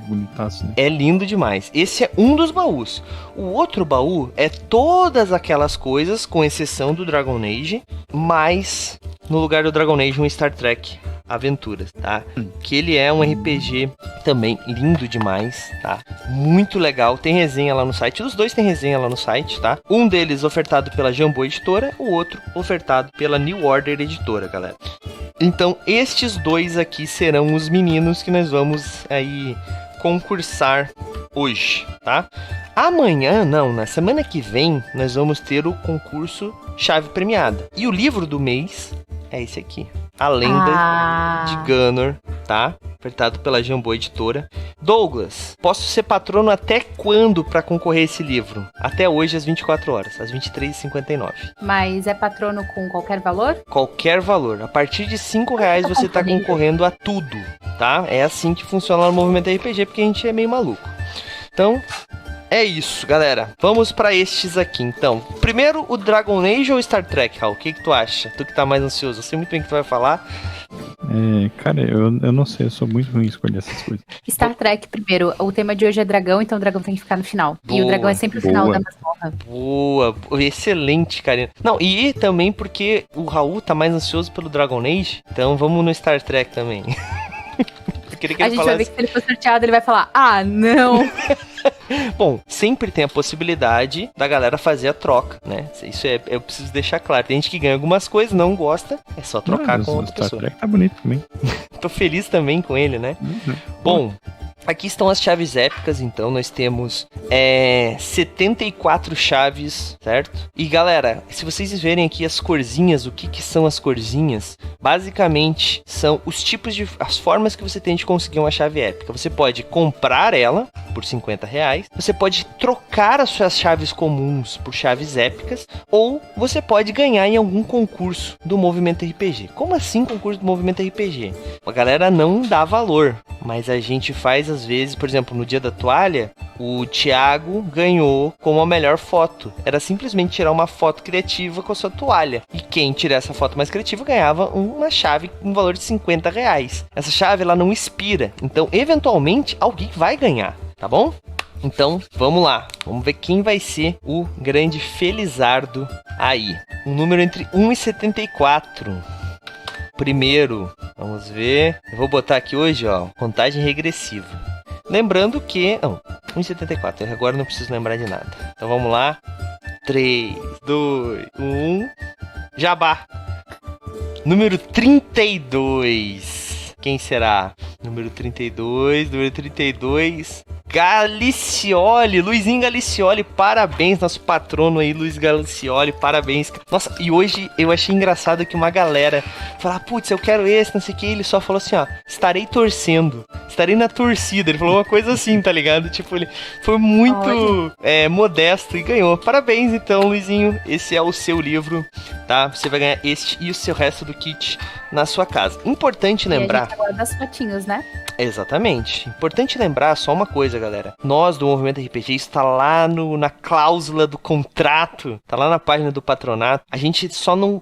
bonitaço, né? É lindo demais. Esse é um dos baús. O outro baú é todas aquelas coisas, com exceção do Dragon Age, mas no lugar do Dragon Age um Star Trek Aventuras, tá? Que ele é um RPG também lindo demais, tá? Muito legal, tem resenha lá no site, os dois tem resenha lá no site, tá? Um deles ofertado pela Jambô Editora, o outro ofertado pela New Order Editora, galera. Então, estes 2 aqui serão os meninos que nós vamos aí concursar hoje, tá? Amanhã, na semana que vem, nós vamos ter o concurso Chave Premiada. E o livro do mês é esse aqui. A Lenda de Gunnar, tá? Apertado pela Jambô Editora. Douglas, posso ser patrono até quando para concorrer a esse livro? Até hoje, às 24 horas, às 23h59. Mas é patrono com qualquer valor? Qualquer valor. A partir de R$5 você tá concorrendo a tudo, tá? É assim que funciona no movimento RPG, porque a gente é meio maluco. Então, é isso, galera. Vamos pra estes aqui, então. Primeiro, o Dragon Age ou Star Trek, Raul? O que tu acha? Tu que tá mais ansioso. Eu sei muito bem o que tu vai falar. Cara, eu não sei. Eu sou muito ruim em escolher essas coisas. Star Trek primeiro. O tema de hoje é dragão, então o dragão tem que ficar no final. Boa, e o dragão é sempre o final da masmorra. Boa. Excelente, Karina. Não, e também porque o Raul tá mais ansioso pelo Dragon Age. Então, vamos no Star Trek também. A gente vai ver que se ele for sorteado, ele vai falar, não. Bom, sempre tem a possibilidade da galera fazer a troca, né? Isso eu preciso deixar claro. Tem gente que ganha algumas coisas, não gosta, é só trocar com outra pessoa. O Star Trek tá bonito também. Tô feliz também com ele, né? Bom, aqui estão as chaves épicas, então nós temos 74 chaves, certo? E galera, se vocês verem aqui as corzinhas, o que são as corzinhas? Basicamente são os tipos as formas que você tem de conseguir uma chave épica. Você pode comprar ela por R$50, você pode trocar as suas chaves comuns por chaves épicas, ou você pode ganhar em algum concurso do Movimento RPG. Como assim concurso do Movimento RPG? A galera não dá valor, mas a gente faz às vezes, por exemplo, no dia da toalha, o Thiago ganhou como a melhor foto. Era simplesmente tirar uma foto criativa com a sua toalha. E quem tirar essa foto mais criativa ganhava uma chave com um valor de R$50. Essa chave, ela não expira. Então, eventualmente, alguém vai ganhar, tá bom? Então, vamos lá. Vamos ver quem vai ser o grande Felizardo aí. Um número entre 1 e 74. Primeiro, vamos ver. Eu vou botar aqui hoje, ó, contagem regressiva. Lembrando que... Não, 1,74. Agora não preciso lembrar de nada. Então vamos lá. 3, 2, 1... Jabá. Número 32. Quem será? Número 32. Galicioli, Luizinho Galicioli, parabéns, nosso patrono aí, Luiz Galicioli, parabéns. Nossa, e hoje eu achei engraçado que uma galera falou, putz, eu quero esse, não sei o que, ele só falou assim, ó, estarei torcendo, estarei na torcida, ele falou uma coisa assim, tá ligado? Tipo, ele foi muito modesto e ganhou. Parabéns então, Luizinho, esse é o seu livro, tá? Você vai ganhar este e o seu resto do kit na sua casa. Importante lembrar... E a gente guarda as fotinhos, né? Exatamente. Importante lembrar só uma coisa, galera. Nós do Movimento RPG, isso tá lá na cláusula do contrato, tá lá na página do patronato. A gente só não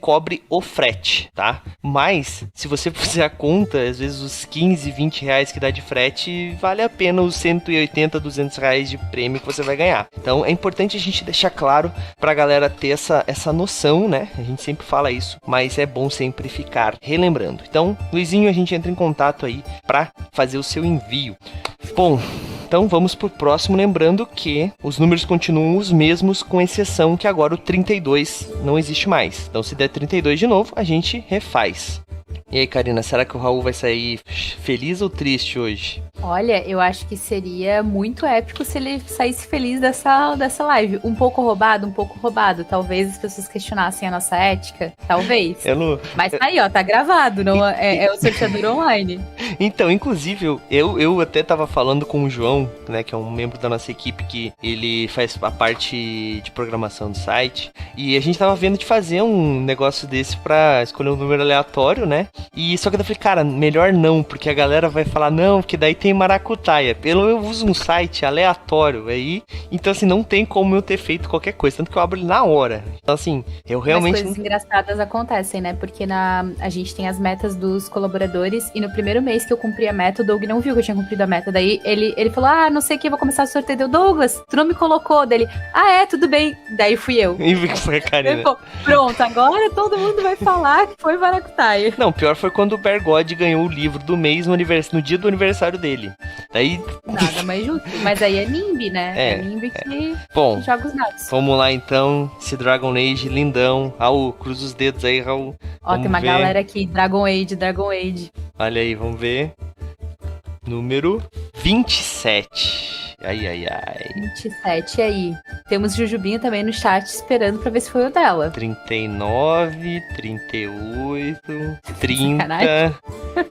cobre o frete, tá? Mas, se você fizer a conta, às vezes os 15, 20 reais que dá de frete, vale a pena os 180, 200 reais de prêmio que você vai ganhar. Então, é importante a gente deixar claro pra galera ter essa noção, né? A gente sempre fala isso, mas é bom sempre ficar relembrando. Então, Luizinho, a gente entra em contato aí para fazer o seu envio. Bom, então vamos pro próximo, lembrando que os números continuam os mesmos, com exceção que agora o 32 não existe mais. Então se der 32 de novo, a gente refaz. E aí, Karina, será que o Raul vai sair feliz ou triste hoje? Olha, eu acho que seria muito épico se ele saísse feliz dessa live. Um pouco roubado. Talvez as pessoas questionassem a nossa ética. Talvez. Mas tá aí, ó, tá gravado. Não é o sorteador online. Então, inclusive, eu até tava falando com o João, né, que é um membro da nossa equipe, que ele faz a parte de programação do site. E a gente tava vendo de fazer um negócio desse pra escolher um número aleatório, né? E só que eu falei, cara, melhor não, porque a galera vai falar, não, porque daí tem maracutaia. Eu uso um site aleatório aí, então assim, não tem como eu ter feito qualquer coisa, tanto que eu abro ele na hora. Então assim, eu realmente... Mas coisas engraçadas acontecem, né? Porque a gente tem as metas dos colaboradores, e no primeiro mês que eu cumpri a meta, o Doug não viu que eu tinha cumprido a meta. Daí ele falou, não sei o que, vou começar o sorteio. Deu, Douglas, tu não me colocou dele. Tudo bem. Daí fui eu. E foi a Karina. Pronto, agora todo mundo vai falar que foi maracutaia. Não, pior foi quando o Bergode ganhou o livro do mês no dia do aniversário dele. Daí... Nada mais justo. Mas aí é Nimbi, né? É Nimbi que joga os dados. Vamos lá então. Esse Dragon Age lindão. Raul, cruza os dedos aí, Raul. Ó, tem uma galera aqui. Dragon Age. Olha aí, vamos ver. Número 27. Ai. 27 aí. Temos Jujubinha também no chat esperando pra ver se foi o dela. 39, 38, 30,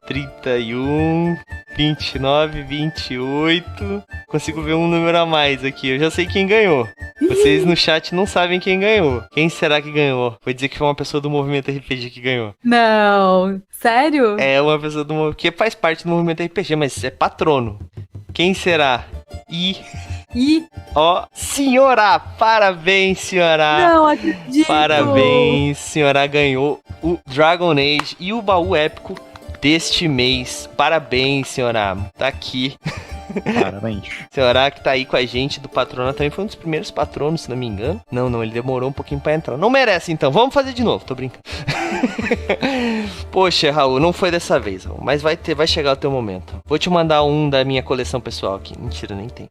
31, 29, 28. Consigo ver um número a mais aqui. Eu já sei quem ganhou. Vocês no chat não sabem quem ganhou. Quem será que ganhou? Vou dizer que foi uma pessoa do Movimento RPG que ganhou. Não, sério? É uma pessoa do Movimento, que faz parte do Movimento RPG, mas é patrono. Quem será? Senhora! Parabéns, senhora! Não acredito! Parabéns, senhora ganhou o Dragon Age e o baú épico deste mês. Parabéns, senhora! Tá aqui. Parabéns. Senhora que tá aí com a gente do patrono, também foi um dos primeiros patronos, se não me engano. Não, ele demorou um pouquinho pra entrar. Não merece, então. Vamos fazer de novo, tô brincando. Poxa, Raul, não foi dessa vez, Raul, mas vai chegar o teu momento. Vou te mandar um da minha coleção pessoal aqui. Mentira, nem tem.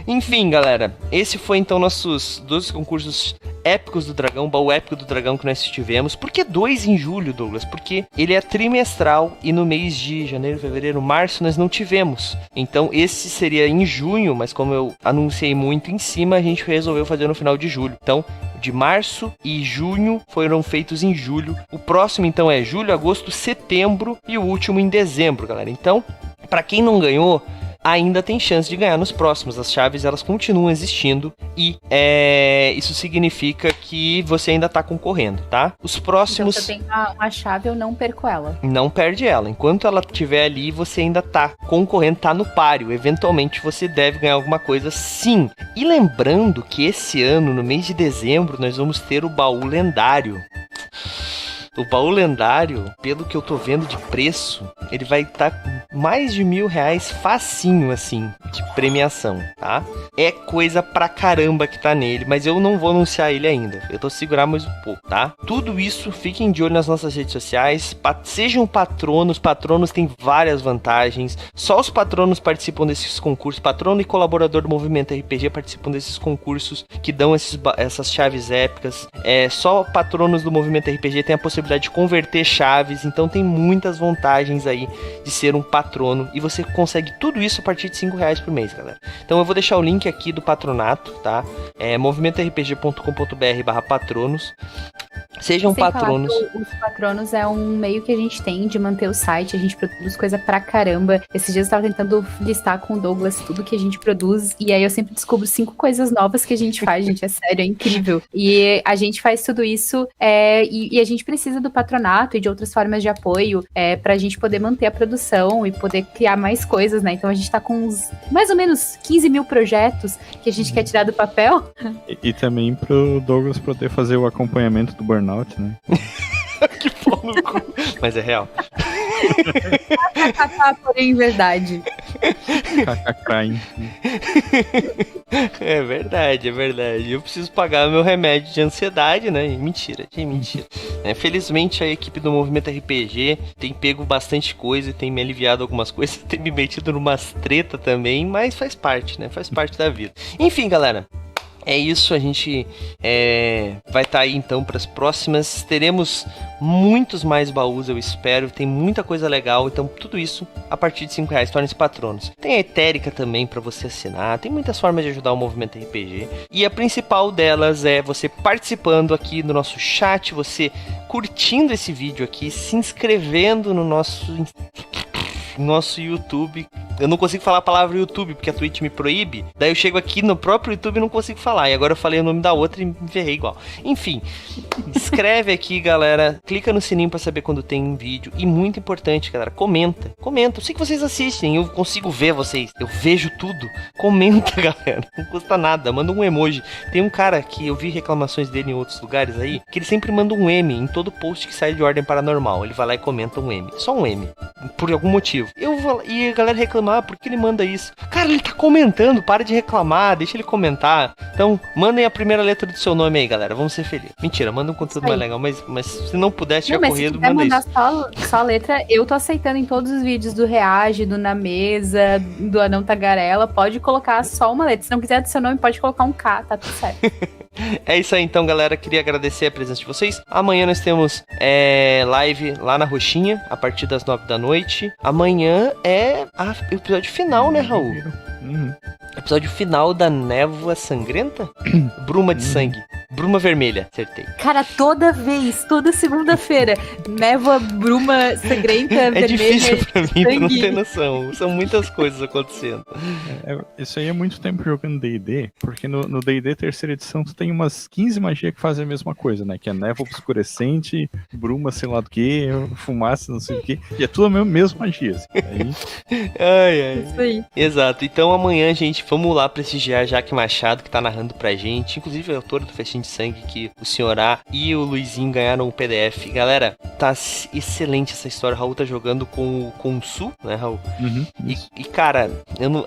Enfim, galera, esse foi então nossos 12 concursos épicos do dragão, baú épico do dragão que nós tivemos. Por que 2 em julho, Douglas? Porque ele é trimestral e no mês de janeiro, fevereiro, março nós não tivemos. Então esse seria em junho, mas como eu anunciei muito em cima, a gente resolveu fazer no final de julho. Então, de março e junho foram feitos em julho. O próximo então é julho, agosto, setembro e o último em dezembro, galera. Então, para quem não ganhou, ainda tem chance de ganhar nos próximos. As chaves, elas continuam existindo e isso significa que você ainda tá concorrendo, tá? Os próximos... Então, você tem uma chave, eu não perco ela. Não perde ela. Enquanto ela estiver ali, você ainda tá concorrendo, tá no páreo. Eventualmente, você deve ganhar alguma coisa, sim. E lembrando que esse ano, no mês de dezembro, nós vamos ter o baú lendário. O baú lendário, pelo que eu tô vendo de preço, ele vai estar com mais de R$1.000 facinho, assim, de premiação, tá? É coisa pra caramba que tá nele, mas eu não vou anunciar ele ainda. Eu tô segurar mais um pouco, tá? Tudo isso, fiquem de olho nas nossas redes sociais. Sejam patronos. Patronos têm várias vantagens. Só os patronos participam desses concursos. Patrono e colaborador do Movimento RPG participam desses concursos que dão essas chaves épicas. Só patronos do Movimento RPG têm a possibilidade de converter chaves. Então tem muitas vantagens aí de ser um patrono. E você consegue tudo isso a partir de R$5 por mês, galera. Então eu vou deixar o link aqui do patronato, tá? movimentorpg.com.br/patronos. Sejam patronos. Os patronos é um meio que a gente tem de manter o site, a gente produz coisa pra caramba. Esses dias eu tava tentando listar com o Douglas tudo que a gente produz, e aí eu sempre descubro 5 coisas novas que a gente faz, gente, é sério, é incrível. E a gente faz tudo isso, e a gente precisa do patronato e de outras formas de apoio, pra gente poder manter a produção e poder criar mais coisas, né? Então a gente tá com mais ou menos 15 mil projetos que a gente quer tirar do papel. E também pro Douglas poder fazer o acompanhamento do burnout, né? Que pau no cu. Mas é real. Porém, verdade. É verdade. Eu preciso pagar meu remédio de ansiedade, né? Mentira. Felizmente a equipe do Movimento RPG tem pego bastante coisa, tem me aliviado algumas coisas, tem me metido numas treta também, mas faz parte, né? Faz parte da vida. Enfim, galera. É isso, a gente vai estar aí então para as próximas. Teremos muitos mais baús, eu espero. Tem muita coisa legal, então tudo isso a partir de R$5. Tornem-se patronos. Tem a Etérica também para você assinar. Tem muitas formas de ajudar o Movimento RPG. E a principal delas é você participando aqui no nosso chat, você curtindo esse vídeo aqui, se inscrevendo no nosso YouTube. Eu não consigo falar a palavra YouTube porque a Twitch me proíbe. Daí eu chego aqui no próprio YouTube e não consigo falar. E agora eu falei o nome da outra e me ferrei igual. Enfim, inscreve aqui, galera. Clica no sininho pra saber quando tem um vídeo. E muito importante, galera, comenta. Eu sei que vocês assistem, eu consigo ver vocês. Eu vejo tudo. Comenta, galera. Não custa nada. Manda um emoji. Tem um cara que eu vi reclamações dele em outros lugares aí, que ele sempre manda um M em todo post que sai de Ordem Paranormal. Ele vai lá e comenta um M. Só um M. Por algum motivo. E a galera reclama, por que ele manda isso? Cara, ele tá comentando, para de reclamar, deixa ele comentar. Então, mandem a primeira letra do seu nome aí, galera, vamos ser felizes. Mentira, manda um conteúdo mais legal, mas se não puder, se tiver corrido, manda mandar isso. Só a letra, eu tô aceitando em todos os vídeos do Reage, do Na Mesa, do Anão Tagarela, pode colocar só uma letra. Se não quiser do seu nome, pode colocar um K, tá tudo certo. É isso aí então, galera, queria agradecer a presença de vocês. Amanhã nós temos live lá na Roxinha, a partir das 9 da noite. Amanhã é o episódio final, né, Raul? Episódio final da Névoa Sangrenta? Bruma de sangue. Bruma vermelha, acertei. Cara, toda segunda-feira, névoa, bruma sangrenta, vermelha. É difícil pra mim, pra não ter noção. São muitas coisas acontecendo. Isso aí é muito tempo jogando D&D, porque no D&D terceira edição tu tem umas 15 magias que fazem a mesma coisa, né? Que é névoa obscurecente, bruma sei lá do que, fumaça não sei o que, e é tudo a mesma magia. Assim. Isso aí. Exato. Então amanhã, gente, vamos lá prestigiar Jaque Machado, que tá narrando pra gente, inclusive é autor do Festim de Sangue, que o Senhor A e o Luizinho ganharam o PDF. Galera, tá excelente essa história. O Raul tá jogando com o Su, né, Raul? E cara, eu não,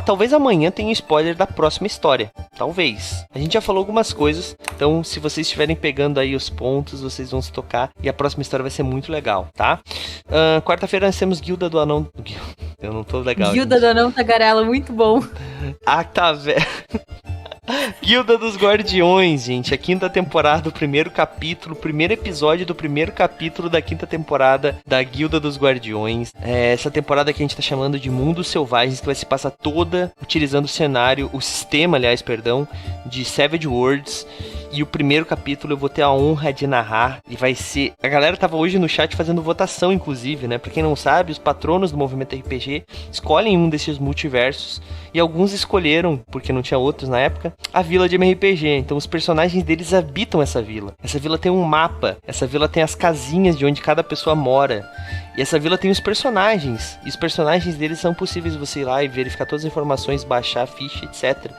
talvez amanhã tenha um spoiler da próxima história. Talvez. A gente já falou algumas coisas, então se vocês estiverem pegando aí os pontos, vocês vão se tocar e a próxima história vai ser muito legal, tá? Quarta-feira nós temos Guilda do Anão... Eu não tô legal. Guilda do Anão Tagarela, muito bom. Tá velho. Guilda dos Guardiões, gente. A 5ª temporada, o primeiro capítulo, o primeiro episódio do primeiro capítulo da 5ª temporada da Guilda dos Guardiões. Essa temporada que a gente tá chamando de Mundos Selvagens, que vai se passar toda utilizando o sistema, de Savage Worlds. E o primeiro capítulo eu vou ter a honra de narrar. E vai ser... A galera tava hoje no chat fazendo votação, inclusive, né? Pra quem não sabe, os patronos do Movimento RPG escolhem um desses multiversos. E alguns escolheram, porque não tinha outros na época, a vila de MRPG. Então os personagens deles habitam essa vila. Essa vila tem um mapa. Essa vila tem as casinhas de onde cada pessoa mora. E essa vila tem os personagens. E os personagens deles são possíveis você ir lá e verificar todas as informações, baixar a ficha, etc.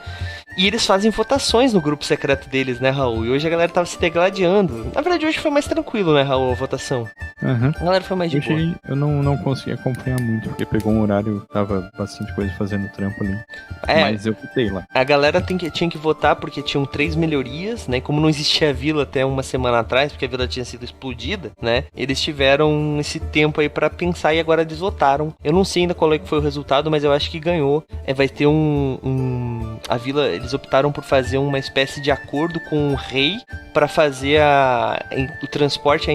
E eles fazem votações no grupo secreto deles, né, Raul? E hoje a galera tava se degladiando. Na verdade, hoje foi mais tranquilo, né, Raul, a votação. Aham. A galera foi mais de boa. Eu não consegui acompanhar muito, porque pegou um horário, tava bastante coisa fazendo trampo ali. Mas eu fiquei lá. A galera tinha que votar porque tinham 3 melhorias, né? Como não existia a vila até uma semana atrás, porque a vila tinha sido explodida, né? Eles tiveram esse tempo aí pra pensar e agora eles votaram. Eu não sei ainda qual é que foi o resultado, mas eu acho que ganhou. Vai ter a vila, eles optaram por fazer uma espécie de acordo com o rei pra fazer o transporte,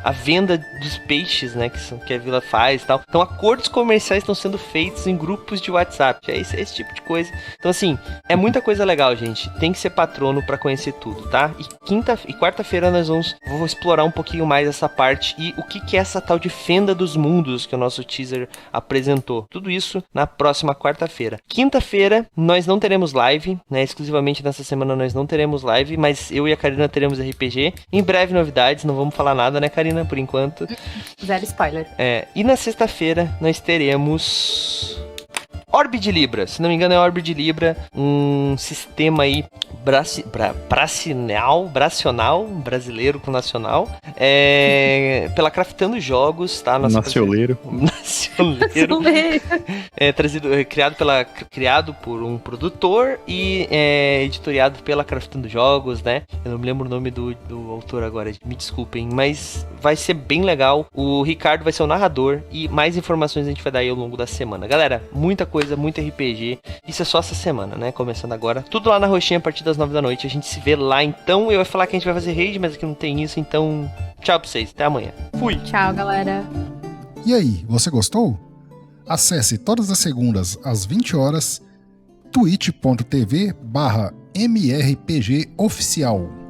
a venda dos peixes, né, que a vila faz e tal. Então, acordos comerciais estão sendo feitos em grupos de WhatsApp. É esse tipo de coisa. Então, assim, é muita coisa legal, gente. Tem que ser patrono pra conhecer tudo, tá? E quarta-feira vamos explorar um pouquinho mais essa parte e o que é essa tal de Fenda dos Mundos que o nosso teaser apresentou. Tudo isso na próxima quarta-feira. Quinta-feira, nós não teremos live, né? Exclusivamente nessa semana nós não teremos live, mas eu e a Karina teremos RPG. Em breve, novidades. Não vamos falar nada, né, Karina? Por enquanto. Zero spoiler. E na sexta-feira nós teremos Orbe de Libra. Se não me engano é Orbe de Libra, um sistema aí bracional, brasileiro com nacional, pela Craftando Jogos, tá? Nacioneiro. Criado por um produtor e editoriado pela Craftando Jogos, né? Eu não me lembro o nome do autor agora, me desculpem, mas vai ser bem legal. O Ricardo vai ser o narrador e mais informações a gente vai dar aí ao longo da semana. Galera, muita coisa, muito RPG. Isso é só essa semana, né? Começando agora. Tudo lá na roxinha a partir das 9 da noite. A gente se vê lá, então. Eu ia falar que a gente vai fazer raid, mas aqui não tem isso, então tchau pra vocês. Até amanhã. Fui. Tchau, galera. E aí, você gostou? Acesse todas as segundas às 20 horas twitch.tv/mrpgoficial.